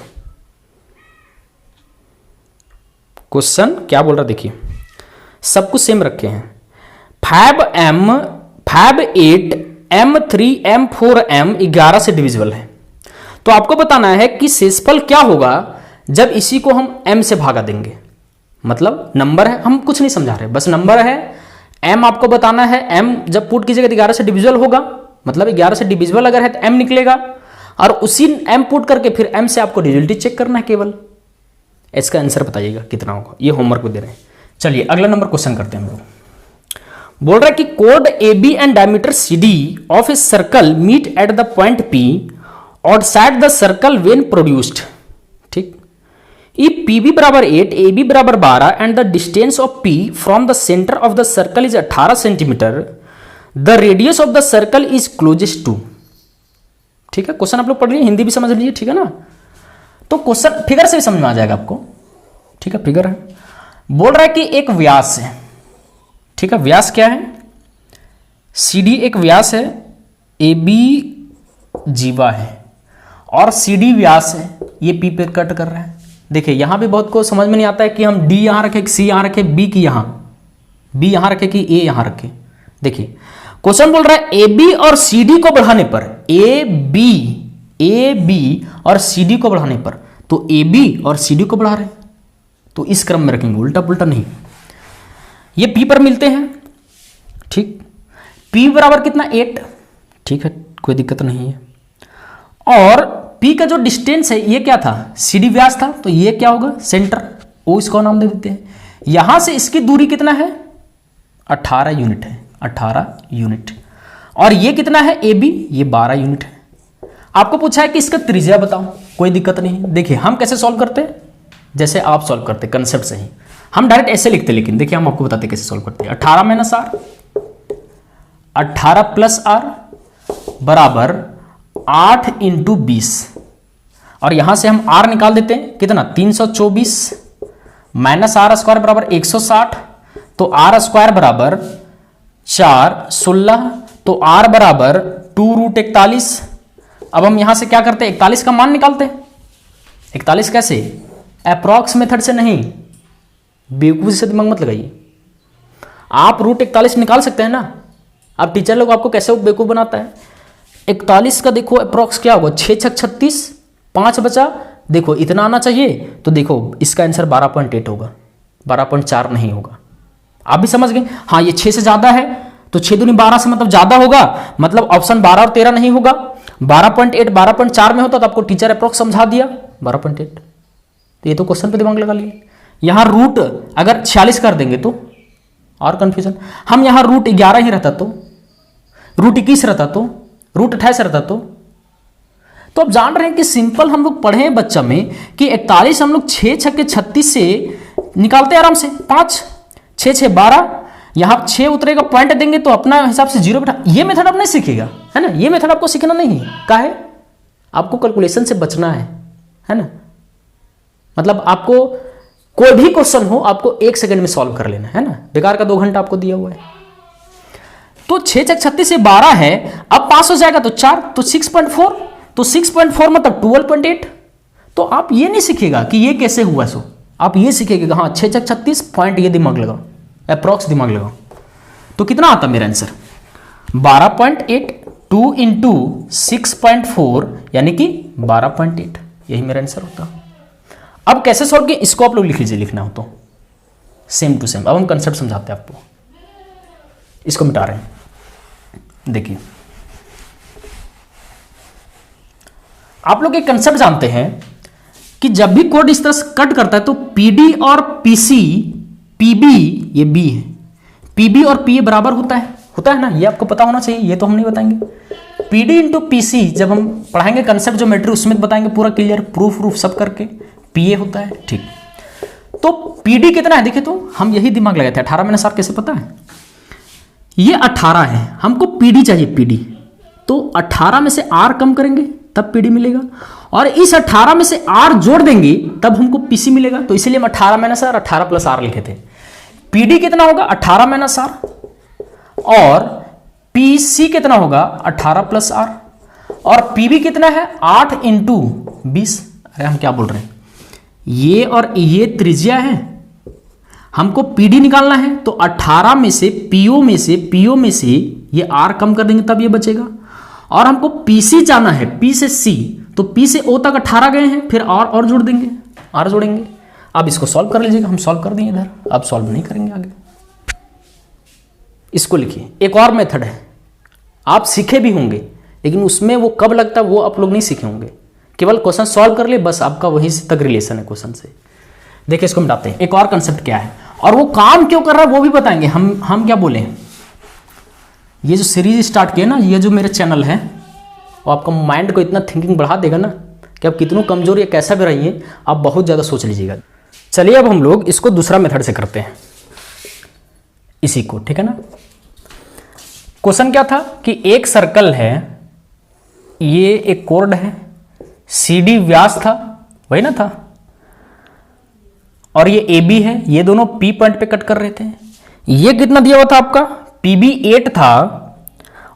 क्वेश्चन क्या बोल रहा देखिए, सब कुछ सेम रखे हैं। 5m8m3m4m 11 से डिविजिबल है। तो आपको बताना है कि शेषफल क्या होगा जब इसी को हम m से भागा देंगे। मतलब नंबर है, हम कुछ नहीं समझा रहे, बस नंबर है, m आपको बताना है। m जब पुट कीजिएगा तो 11 से डिविजिबल होगा, मतलब 11 से डिविजिबल अगर है तो m निकलेगा, और उसी m पुट करके फिर m से आपको रिजल्ट चेक करना है केवल। इसका आंसर बताइएगा कितना होगा, ये होमवर्क दे रहे हैं। चलिए अगला नंबर क्वेश्चन करते हैं हम लोग। बोल रहा है कि कोड AB and diameter CD of a circle meet at the point P outside the circle when produced. ठीक, if PB बराबर 8, AB बराबर 12 and the distance of P from the centre of the circle is 18 centimetre, the radius of the circle is closest to. ठीक है, question आप लोग पढ़ लीजिए, हिंदी भी समझ लीजिए, ठीक है ना। तो क्वेश्चन फिगर से भी समझ में आ जाएगा आपको। ठीक है, फिगर है, बोल रहा है कि एक व्यास है। ठीक है, व्यास क्या है, CD एक व्यास है, AB जीवा है और CD व्यास है, ये P पे कट कर रहा है। देखिए यहां भी बहुत को समझ में नहीं आता है कि हम D यहां रखें, C यहां रखें, B की यहां, B यहां रखें कि A यहां रखें। देखिए क्वेश्चन बोल रहा है AB और CD को बढ़ाने पर, AB और CD को बढ़ाने पर, तो AB और CD को बढ़ा रहे हैं, तो इस क्रम में रखेंगे, उल्टा पुल्टा नहीं। ये P पर मिलते हैं, ठीक, P बराबर कितना 8, ठीक है, कोई दिक्कत नहीं है। और P का जो डिस्टेंस है ये क्या था, CD व्यास था, तो ये क्या होगा सेंटर, ओ इसको नाम दे देते हैं। यहां से इसकी दूरी कितना है 18 यूनिट है, 18 यूनिट। और ये कितना है AB, ये 12 यूनिट है। आपको पूछा है कि इसका त्रिज्या बताओ, कोई दिक्कत नहीं। देखिए हम कैसे सॉल्व करते हैं, जैसे आप सॉल्व करते कंसेप्ट से ही, हम डायरेक्ट ऐसे लिखते, लेकिन देखिए हम आपको बताते कैसे सॉल्व करते हैं। 18 माइनस R, 18 प्लस R बराबर 8 इंटू 20, और यहां से हम R निकाल देते हैं, कितना 324 माइनस R स्क्वायर बराबर 160, तो R स्क्वायर बराबर 4 16, तो R बराबर 2√41। अब हम यहां से क्या करते हैं, 41 का मान निकालते हैं। 41 कैसे, अप्रॉक्स मेथड से नहीं, बेवकूफी से दिमाग मत लगाइए। आप √41 निकाल सकते हैं ना, अब टीचर लोग आपको कैसे बेवकूफ बनाता है। 41 का देखो अप्रॉक्स क्या होगा, 6 6 36, 5 बचा, देखो इतना आना चाहिए, तो देखो इसका आंसर 12.8 होगा, 12.4 नहीं होगा। आप भी समझ गए, हाँ ये 6 से ज्यादा है, तो 6 दूनी 12 से मतलब ज्यादा होगा, मतलब ऑप्शन 12 और 13 नहीं होगा। 12.8 12.4 में होता तो आपको टीचर अप्रॉक्स समझा दिया 12.8। तो ये तो क्वेश्चन पे दिमाग लगा लिए। यहां रूट अगर 46 कर देंगे तो और कंफ्यूजन, हम यहां रूट 11 ही रहता, तो रूट 21 रहता, तो रूट 28 रहता, तो अब जान रहे हैं कि सिंपल हम लोग पढ़े हैं बच्चा में कि 41 हम लोग 6 छक्के 36 से निकालते हैं आराम से, 5 6 6 12, यहां 6 उतरेगा पॉइंट देंगे तो अपना हिसाब से 0 बैठा। ये मेथड आप नहीं सीखेगा, है ना, ये मेथड आपको सीखना नहीं है, काहे, आपको कैलकुलेशन से बचना है ना। मतलब आपको कोई भी क्वेश्चन हो आपको 1 सेकंड में सॉल्व कर लेना है ना, बेकार का 2 घंटा आपको दिया हुआ है। तो 6 × 36 से 12 है, अब 5 हो जाएगा तो 4, तो 6.4, तो 6.4 मतलब 12.8। तो आप ये नहीं सीखेगा कि ये कैसे हुआ, सो आप ये सीखेगा हाँ 6 × 36 पॉइंट, ये दिमाग लगाओ, अप्रॉक्स दिमाग लगाओ। तो कितना आता मेरा आंसर 12.8, 2 × 6.4 यानी कि 12.8, यही मेरा आंसर होता। अब कैसे सॉल्व किया इसको आप लोग लिख लीजिए, लिखना हो तो सेम टू सेम। अब हम कंसेप्ट समझाते हैं आपको, इसको मिटा रहे हैं। देखिए आप लोग एक कंसेप्ट जानते हैं कि जब भी कोड इस तरह से कट करता है तो पीडी और पीसी, पीबी ये बी है, पीबी और पी बराबर होता है ना, ये आपको पता होना चाहिए, ये तो हम नहीं बताएंगे। पीडी इंटू पीसी जब हम पढ़ाएंगे कंसेप्ट ज्योमेट्री उसमें बताएंगे पूरा क्लियर, प्रूफ सब करके, पीए होता है। ठीक, तो पीडी कितना है देखिए, तो हम यही दिमाग लगाए थे 18 - 7 कैसे पता है, ये 18 है, हमको पीडी चाहिए पीडी, तो 18 में से आर कम करेंगे तब पीडी मिलेगा, और इस 18 में से आर जोड़ देंगे तब हमको पीसी मिलेगा। तो इसलिए हम 18 - आर 18 + आर लिखे थे। पीडी कितना होगा 18 - आर, और पीसी कितना होगा 18 + आर, और पीबी कितना है 8 × 20। अरे हम क्या बोल रहे हैं, ये और ये त्रिज्या है, हमको पीडी निकालना है, तो 18 में से पीओ में से ये आर कम कर देंगे तब ये बचेगा, और हमको पीसी जाना है, पी से सी, तो पी से ओ तक 18 गए हैं, फिर आर और जोड़ देंगे, आर जोड़ेंगे। अब इसको सॉल्व कर लीजिएगा, हम सॉल्व कर दिए इधर, अब सॉल्व नहीं करेंगे आगे। इसको लिखिए, एक और मेथड है, आप सीखे भी होंगे लेकिन उसमें वो कब लगता है वो आप लोग नहीं सीखे होंगे, केवल क्वेश्चन सॉल्व कर लिए बस, आपका वहीं से तक रिलेशन है क्वेश्चन से। देखिए इसको मिटाते हैं, एक और कंसेप्ट क्या है और वो काम क्यों कर रहा है वो भी बताएंगे। हम क्या बोले, ये जो सीरीज स्टार्ट किया ना, ये जो मेरा चैनल है वो आपका माइंड को इतना थिंकिंग बढ़ा देगा ना कि आप कितनों कमजोर या कैसा भी रहिए आप बहुत ज़्यादा सोच लीजिएगा। चलिए अब हम लोग इसको दूसरा मेथड से करते हैं, इसी को, ठीक है ना। क्वेश्चन क्या था कि एक सर्कल है, ये एक कोर्ड है, CD व्यास था, वही ना था, और ये AB है, ये दोनों P पॉइंट पे कट कर रहे थे। ये कितना दिया हुआ था आपका, PB 8 था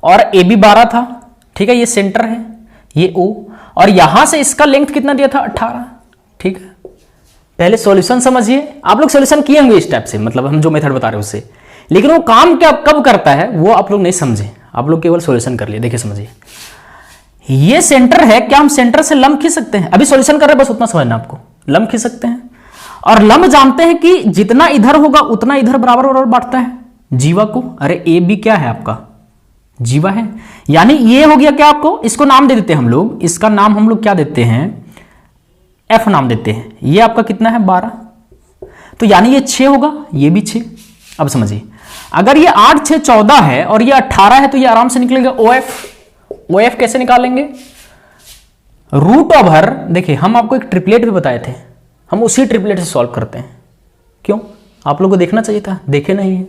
और AB 12 था, ठीक है, ये सेंटर है, ये O, और यहां से इसका लेंथ कितना दिया था 18, ठीक है। पहले सॉल्यूशन समझिए, आप लोग सॉल्यूशन किए होंगे इस टाइप से, मतलब हम जो मेथड बता रहे हैं उससे, लेकिन वो काम क्या कब करता है वो आप लोग नहीं समझे, आप लोग केवल सॉल्यूशन कर लिए। देखिए समझिए, ये सेंटर है, क्या हम सेंटर से लंब खींच सकते हैं, अभी सॉल्यूशन कर रहे हैं बस उतना समझना आपको, लंब खींच सकते हैं, और लंब जानते हैं कि जितना इधर होगा उतना इधर बराबर बराबर बांटता है जीवा को। अरे ए बी क्या है आपका, जीवा है, यानी ये हो गया क्या आपको, इसको नाम दे देते हैं हम लोग, इसका नाम हम लोग क्या देते हैं, एफ नाम देते हैं। ये आपका कितना है 12, तो यानी ये 6 होगा, ये भी 6। अब समझिए, अगर ये 8 6 14 है और ये 18 है तो ये आराम से निकलेगा OF कैसे निकालेंगे, रूट ओवर, देखिए हम आपको एक ट्रिपलेट भी बताए थे, हम उसी ट्रिपलेट से सॉल्व करते हैं। क्यों, आप लोगों को देखना चाहिए था, देखे नहीं है।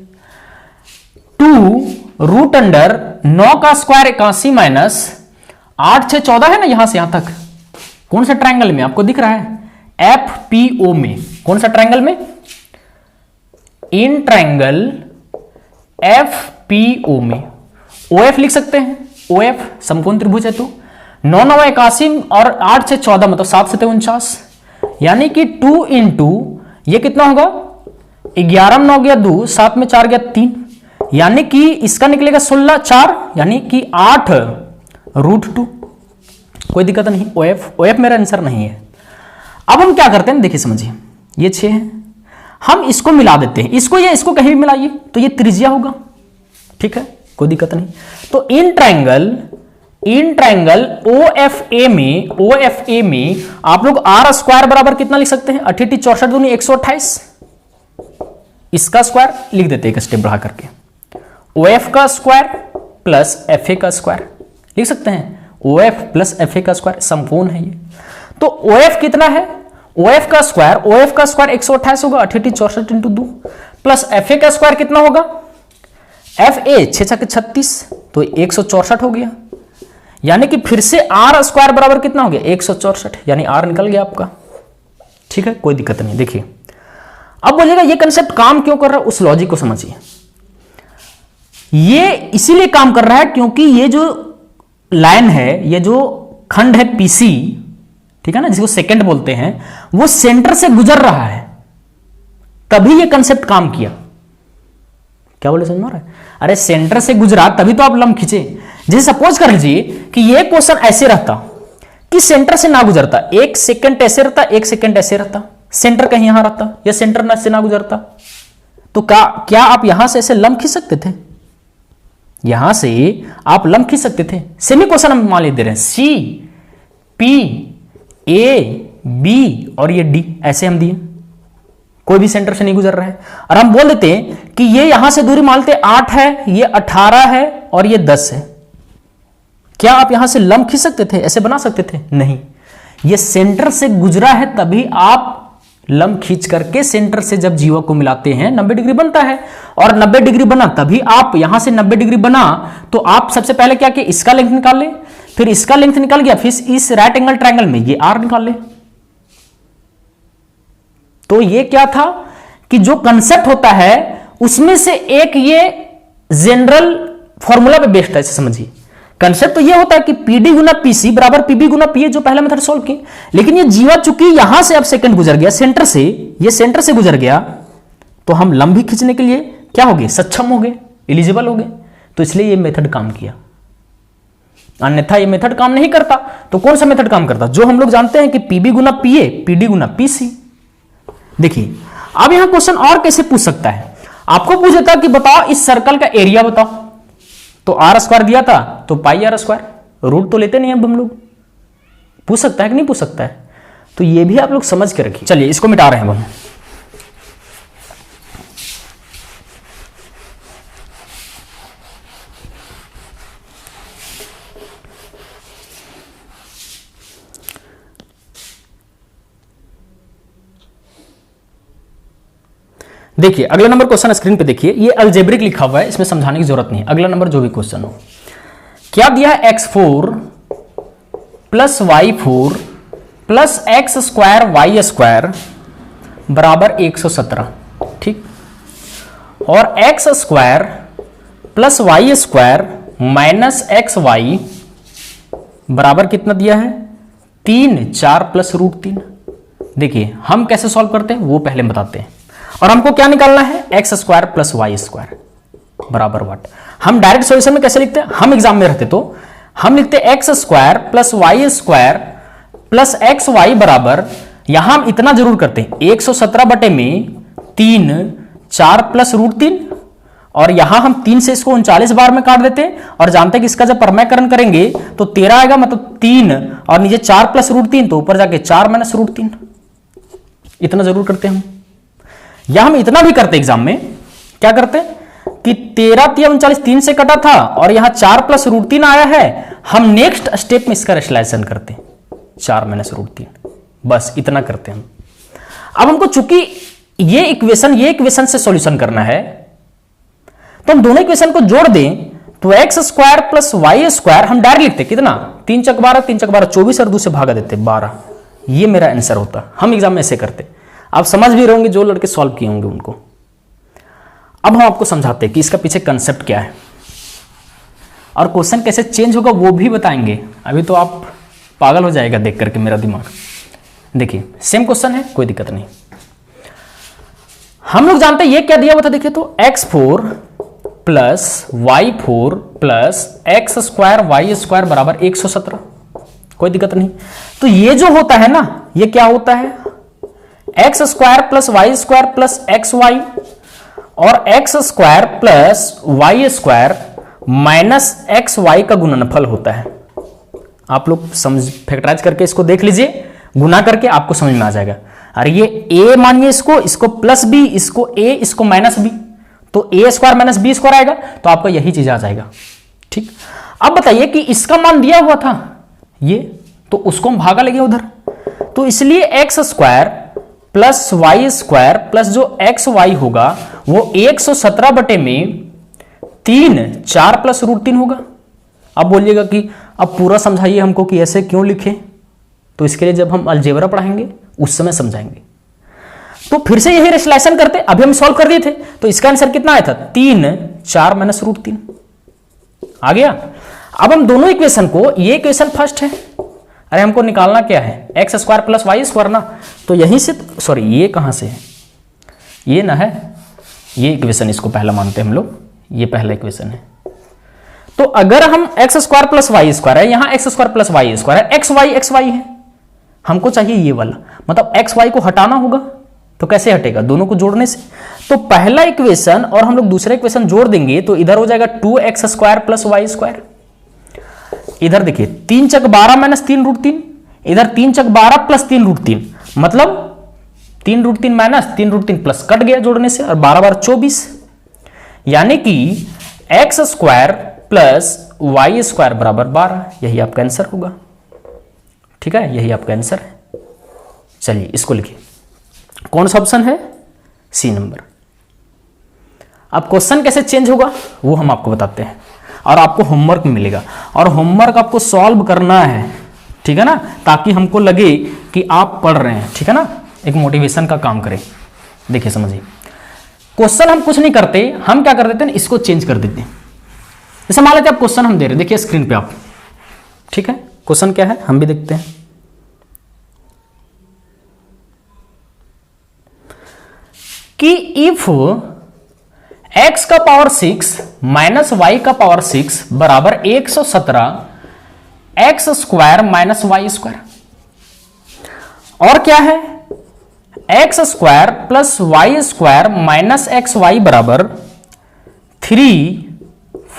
2√9 का स्क्वायर 81 माइनस 8 6 14 है ना, यहां से यहां तक, कौन सा ट्रायंगल में आपको दिख रहा है, FPO में, कौन सा ट्रायंगल में, इन ट्रायंगल FPO में। OF लिख सकते हैं, OF समकोण त्रिभुज है, तो 9 9 81 और 8 6 14 मतलब 7 7 49, यानी कि 2 इंटू ये कितना होगा 11 9 गया 2, 7 में 4 गया 3, यानी कि इसका निकलेगा 16 4, यानी कि 8√2। कोई दिक्कत नहीं, OF मेरा आंसर नहीं है। अब हम क्या करते हैं, देखिए समझिए, ये 6 है, हम इसको मिला देते हैं, इसको कहीं भी मिलाइए तो ये त्रिज्या होगा, ठीक है, कोई दिक्कत नहीं। तो इन ट्रायंगल OFA में आप लोग R स्क्वायर बराबर कितना लिख सकते हैं, 88 64 दूनी 128, इसका स्क्वायर लिख देते हैं एक स्टेप बढ़ा करके, OF का स्क्वायर प्लस FA का स्क्वायर लिख सकते हैं, OF प्लस FA का स्क्वायर समकोण है ये। तो OF कितना है, OF का स्क्वायर 128 होगा, 88 64 इंटू 2, प्लस FA का स्क्वायर कितना होगा, FA 6 6 36, तो 164 हो गया, यानी कि फिर से R स्क्वायर बराबर कितना हो गया 164, यानी R निकल गया आपका, ठीक है, कोई दिक्कत नहीं। देखिए अब बोलिएगा ये कंसेप्ट काम क्यों कर रहा है, उस लॉजिक को समझिए। ये इसीलिए काम कर रहा है क्योंकि ये जो लाइन है, ये जो खंड है पीसी, ठीक है ना, जिसको सेकंड बोलते हैं, वो सेंटर से गुजर रहा है, तभी ये कंसेप्ट काम किया। क्या बोले, समझ में आ रहा है? अरे सेंटर से गुजरा तभी तो आप लंब खींचे। जैसे सपोज कर लीजिए कि ये क्वेश्चन ऐसे रहता कि सेंटर से ना गुजरता, 1 सेकंड ऐसे रहता, 1 सेकंड ऐसे रहता, सेंटर कहीं यहां रहता या सेंटर से ना गुजरता, तो क्या आप यहां से ऐसे लंब खींच सकते थे? यहां से आप लंब खींच सकते थे। सेमी क्वेश्चन हम मान ले दे रहे हैं, सी पी ए बी और ये डी, ऐसे हम दिए, कोई भी सेंटर से नहीं गुजर रहा है। और हम बोल देते हैं कि ये यहां से दूरी मान लेते 8 है, ये 18 है और ये 10 है। क्या आप यहां से लंब खींच सकते थे, ऐसे बना सकते थे? नहीं, ये सेंटर से गुजरा है तभी आप लंब खींच करके सेंटर से जब जीवा को मिलाते हैं 90 डिग्री बनता है। और 90 डिग्री बना तभी आप यहां से 90 डिग्री बना तो आप सबसे पहले क्या किया, इसका लेंथ निकाल ले, फिर इसका लेंथ निकल गया, फिर इस राइट एंगल ट्रायंगल में ये आर निकाल ले। तो ये क्या था कि जो कंसेप्ट होता है उसमें से एक ये जनरल फॉर्मूला पे बेस्ड है, ऐसे समझिए। कंसेप्ट तो ये होता है कि पीडी गुना पीसी बराबर पीबी गुना पीए, जो पहला मेथड सॉल्व किए। लेकिन ये जीवा चूंकि यहां से अब सेकंड गुजर गया सेंटर से, ये सेंटर से गुजर गया, तो हम लंबी खींचने के लिए क्या हो गए, सक्षम हो गए, एलिजिबल हो गए। तो इसलिए ये मेथड काम किया, अन्यथा ये मेथड काम नहीं करता। तो कौन सा मेथड काम करता? जो हम लोग जानते हैं कि पीबी गुना पीए, पीडी गुना पीसी। देखिए अब यहां क्वेश्चन और कैसे पूछ सकता है, आपको पूछ देता कि बताओ इस सर्कल का एरिया बताओ, तो आर स्क्वायर दिया था तो पाई आर स्क्वायर, रूट तो लेते नहीं अब हम लोग। पूछ सकता है कि नहीं पूछ सकता है? तो ये भी आप लोग समझ के रखिए। चलिए इसको मिटा रहे हैं हम। देखिए अगला नंबर क्वेश्चन स्क्रीन पे देखिए, ये अलजेब्रिक लिखा हुआ है, इसमें समझाने की जरूरत नहीं। अगला नंबर जो भी क्वेश्चन हो, क्या दिया है, x4 plus y4 plus x square y square बराबर 117, ठीक। और x square plus y square minus x y बराबर कितना दिया है, 3 4 प्लस रूट 3। देखिए हम कैसे सॉल्व करते हैं वो पहले बताते हैं। और हमको क्या निकालना है, x square plus y square बराबर व्हाट। हम डायरेक्ट सॉल्यूशन में कैसे लिखते हैं, हम एग्जाम में रहते तो हम लिखते x square plus y square plus x y बराबर, यहां हम इतना जरूर करते हैं 117 बटे में 3 4 प्लस रूट 3, और यहां हम 3 से इसको 39 बार में काट देते हैं और जानते हैं कि इसका जब परमयकरण करेंगे तो 13 आएगा, मतलब 3 और नीचे 4 प्लस रूट 3, तो ऊपर जाके 4 माइनस रूट 3। इतना जरूर करते हैं हम। या हम इतना भी करते एग्जाम में, क्या करते कि 13 3 39 3 से कटा था और यहां 4 प्लस रूट 3 आया है, हम नेक्स्ट स्टेप में इसका रेशनलाइजेशन करते हैं 4 माइनस रूट 3, बस इतना करते हैं हम। अब हमको चूंकि ये इक्वेशन से सॉल्यूशन करना है, तो हम दोनों इक्वेशन को जोड़ दें तो x square plus y square हम डायरेक्ट लिखते कितना, 3 चक 12 3 चक 12 24 और 2 से भागा देते 12। ये मेरा आंसर होता, हम एग्जाम में ऐसे करते। आप समझ भी रहोगे जो लड़के सॉल्व किए होंगे उनको। अब हम आपको समझाते हैं कि इसका पीछे कंसेप्ट क्या है और क्वेश्चन कैसे चेंज होगा वो भी बताएंगे। अभी तो आप पागल हो जाएगा देख करके मेरा दिमाग। देखिए सेम क्वेश्चन है, कोई दिक्कत नहीं। हम लोग जानते हैं ये क्या दिया हुआ था, देखिए तो x4 plus y4 plus x square y square बराबर 117, कोई दिक्कत नहीं। तो ये जो होता है ना, ये क्या होता है, x square plus y square plus x y और x square plus y square minus x y का गुणनफल होता है। आप लोग समझ फैक्टराइज करके इसको देख लीजिए, गुना करके आपको समझ में आ जाएगा। अरे ये a मानिए, इसको प्लस बी, इसको a, इसको माइनस बी, तो a square minus b square आएगा, तो आपका यही चीज आ जाएगा, ठीक। अब बताइए कि इसका मान दिया हुआ था ये, तो उसको हम भागा लेंगे उधर, तो इसलिए x square plus y square plus जो एक्स वाई होगा वो 117 बटे में 3 4 प्लस रूट 3 होगा। अब बोलिएगा कि अब पूरा समझाइए हमको कि ऐसे क्यों लिखे, तो इसके लिए जब हम अलजेब्रा पढ़ाएंगे उस समय समझाएंगे। तो फिर से यही रेशनलाइजेशन करते, अभी हम सॉल्व कर दिए थे, तो इसका आंसर कितना आया था 3 4 माइनस रूट 3 आ गया। अब हम दोनों इक्वेशन को, ये इक्वेशन फर्स्ट है, अरे हमको निकालना क्या है x square plus y square ना, तो यहीं से, सॉरी ये कहां से है, ये ना है, ये इक्वेशन इसको पहला मानते हैं हम लोग, ये पहला इक्वेशन है। तो अगर हम x square plus y square है, यहां x square plus y square है, एक्स वाई है, हमको चाहिए ये वाला, मतलब एक्स वाई को हटाना होगा, तो कैसे हटेगा, दोनों को जोड़ने से। तो पहला इक्वेशन और हम लोग दूसरा इक्वेशन जोड़ देंगे तो इधर हो जाएगा 2x square plus y square, इधर देखिए 3 चक 12 माइनस 3 रूट 3, इधर 3 चक 12 प्लस 3 रूट 3, मतलब 3 root 3 minus 3 root 3 plus cut गया जोड़ने से, और 12 बार 24, यानी कि x square plus y square बराबर 12, यही आपका आंसर होगा। ठीक है, यही आपका आंसर है। चलिए इसको लिखिए, कौन सा ऑप्शन है, सी नंबर। अब क्वेश्चन कैसे चेंज होगा वो हम आपको बताते हैं, और आपको होमवर्क मिलेगा, और होमवर्क आपको सॉल्व करना है, ठीक है ना, ताकि हमको लगे कि आप पढ़ रहे हैं, ठीक है ना, एक मोटिवेशन का काम करें। देखिए समझिए, क्वेश्चन हम कुछ नहीं करते, हम क्या कर देते हैं, इसको चेंज कर देते हैं। जैसे मान लेते हैं आप क्वेश्चन हम दे रहे हैं, देखिए स्क्रीन पे आप, ठीक है, क्वेश्चन क्या है हम भी देखते हैं। कि इफ x का पावर 6 माइनस वाई का पावर 6 बराबर 117 x square minus y square, और क्या है x square plus y square minus x y बराबर 3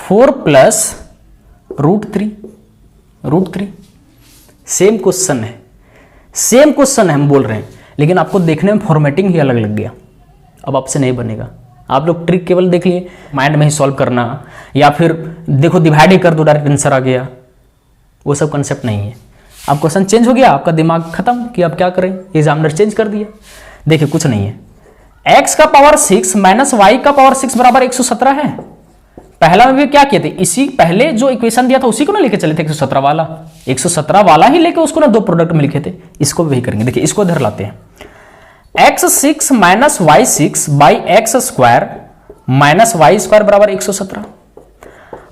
4 प्लस रूट 3। सेम क्वेश्चन है, सेम क्वेश्चन है हम बोल रहे हैं, लेकिन आपको देखने में फॉर्मेटिंग ही अलग लग गया। अब आपसे नहीं बनेगा, आप लोग ट्रिक केवल देख लिए, माइंड में ही सॉल्व करना, या फिर देखो डिवाइड ही कर दो डायरेक्ट आंसर आ गया, वो सब कंसेप्ट नहीं है। अब क्वेश्चन चेंज हो गया, आपका दिमाग खत्म कि अब क्या करें, एग्जामिनर चेंज कर दिया। देखिए कुछ नहीं है, x का पावर 6 माइनस वाई का पावर 6 बराबर 117 है। पहला में भी क्या किए थे, इसी पहले जो इक्वेशन दिया था उसी को ना लेके चले थे, 117 वाला ही लेके उसको ना दो प्रोडक्ट में लिखे थे, इसको भी वही करेंगे। देखिए इसको इधर लाते हैं, x6 minus y 6 by x square minus y square बराबर 117।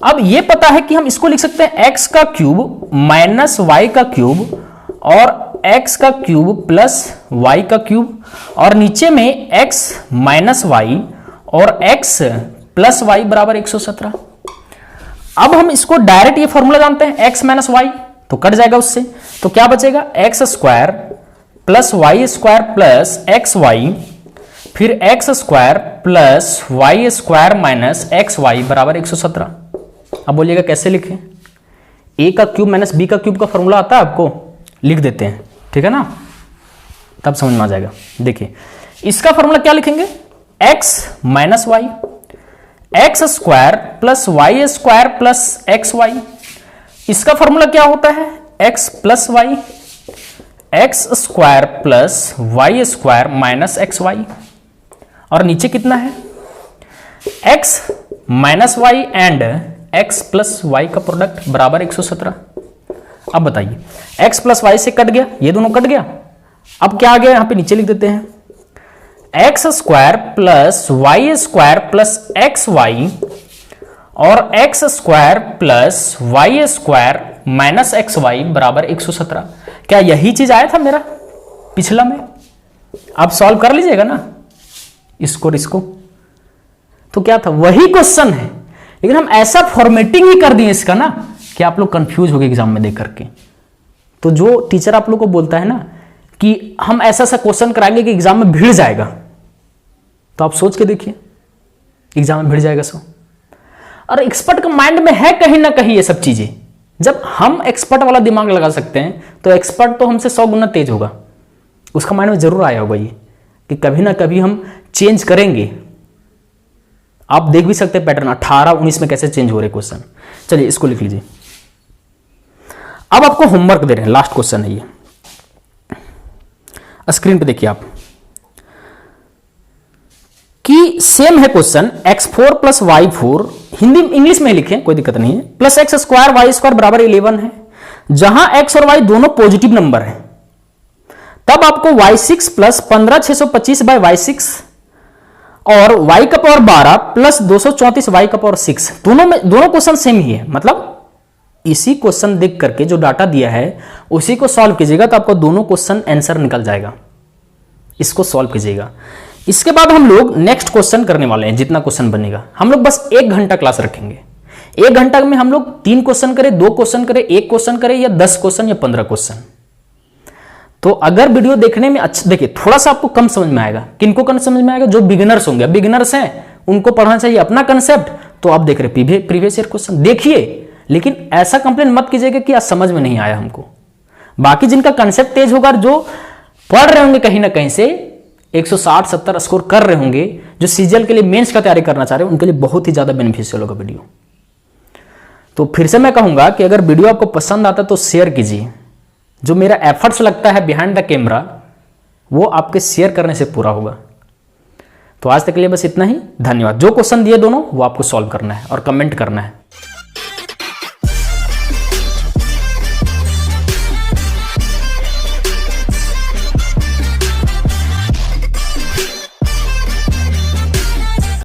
अब ये पता है कि हम इसको लिख सकते हैं x का क्यूब माइनस वाई का क्यूब और x का क्यूब प्लस y का क्यूब, और नीचे में x माइनस वाई और x प्लस वाई बराबर 117। अब हम इसको डायरेक्ट ये फॉर्मूला जानते हैं, x माइनस वाई तो कट जाएगा उससे, तो क्या बचेगा x square plus y square plus x y, फिर x square plus y square minus x y बराबर 117। अब बोलिएगा कैसे लिखें, ए का क्यूब माइनस बी का क्यूब का फॉर्मूला आता है आपको, लिख देते हैं, ठीक है ना, तब समझ में आ जाएगा। देखिए इसका फॉर्मूला क्या लिखेंगे, x minus y, x square plus y square plus x y. इसका फॉर्मूला क्या होता है, x plus y, x square plus y square minus x y, और नीचे कितना है x minus y and x plus y का प्रोडक्ट बराबर 117। अब बताइए x प्लस वाई से कट गया, ये दोनों कट गया, अब क्या आ गया, यहां पे नीचे लिख देते हैं x square plus y square plus x y और x square plus y square minus x y बराबर 117। क्या यही चीज आया था मेरा पिछला में, आप सॉल्व कर लीजिएगा ना इसको, तो क्या था वही क्वेश्चन है, लेकिन हम ऐसा फॉर्मेटिंग ही कर दिए इसका ना कि आप लोग कंफ्यूज हो गए एग्जाम में देख करके। तो जो टीचर आप लोग को बोलता है ना कि हम ऐसा सा क्वेश्चन कराएंगे कि एग्जाम में भिड़ जाएगा, तो आप सोच के देखिए एग्जाम में भिड़ जाएगा सो। और एक्सपर्ट का माइंड में है कहीं ना कहीं ये सब चीजें, जब हम एक्सपर्ट वाला दिमाग लगा सकते हैं तो एक्सपर्ट तो हमसे 100 गुना तेज होगा, उसका माइंड में जरूर आया होगा ये कि कभी ना कभी हम चेंज करेंगे। आप देख भी सकते हैं पैटर्न 18-19 में कैसे चेंज हो रहे क्वेश्चन। चलिए इसको लिख लीजिए। अब आपको होमवर्क दे रहे हैं, लास्ट क्वेश्चन है ये, स्क्रीन पे देखिए आप कि सेम है question, x4 plus y4, Hindi English में लिखें कोई दिक्कत नहीं है, plus x square y square बराबर 11 है। जहां x और y दोनों पॉजिटिव नंबर है तब आपको y6 प्लस 15,625/y6 और y का पावर 12 प्लस 234 y का पावर 6, दोनों क्वेश्चन सेम ही है। मतलब इसी क्वेश्चन देख करके जो डाटा दिया है उसी को सॉल्व कीजिएगा तो आपको दोनों क्वेश्चन आंसर निकल जाएगा। इसको सॉल्व कीजिएगा। इसके बाद हम लोग नेक्स्ट क्वेश्चन करने वाले हैं। जितना क्वेश्चन बनेगा हम लोग बस 1 घंटा क्लास रखेंगे। 1 घंटा में हम लोग 3 क्वेश्चन करें, 2 क्वेश्चन करें, 1 क्वेश्चन करें, या 10 क्वेश्चन या 15 क्वेश्चन। तो अगर वीडियो देखने में अच्छा, देखिए थोड़ा सा आपको कम समझ में आएगा। किनको कम समझ में आएगा? जो बिगिनर्स होंगे। बिगिनर्स हैं उनको पढ़ना चाहिए अपना कंसेप्ट। तो आप देख रहे प्रीवियस ईयर क्वेश्चन देखिए, लेकिन ऐसा कंप्लेन मत कीजिएगा कि आज समझ में नहीं आया हमको। बाकी जिनका कंसेप्ट तेज होगा, जो पढ़ रहे होंगे कहीं ना कहीं से 160-170 स्कोर कर रहे होंगे, जो सीजीएल के लिए मेंस का तैयारी करना चाह रहे हैं, उनके लिए बहुत ही ज्यादा बेनिफिशियल होगा वीडियो। तो फिर से मैं कहूंगा कि अगर वीडियो आपको पसंद आता तो शेयर कीजिए। जो मेरा एफर्ट्स लगता है बिहाइंड द कैमरा वो आपके शेयर करने से पूरा होगा। तो आज तक के लिए बस इतना ही। धन्यवाद। जो क्वेश्चन दिए दोनों वो आपको सॉल्व करना है और कमेंट करना है।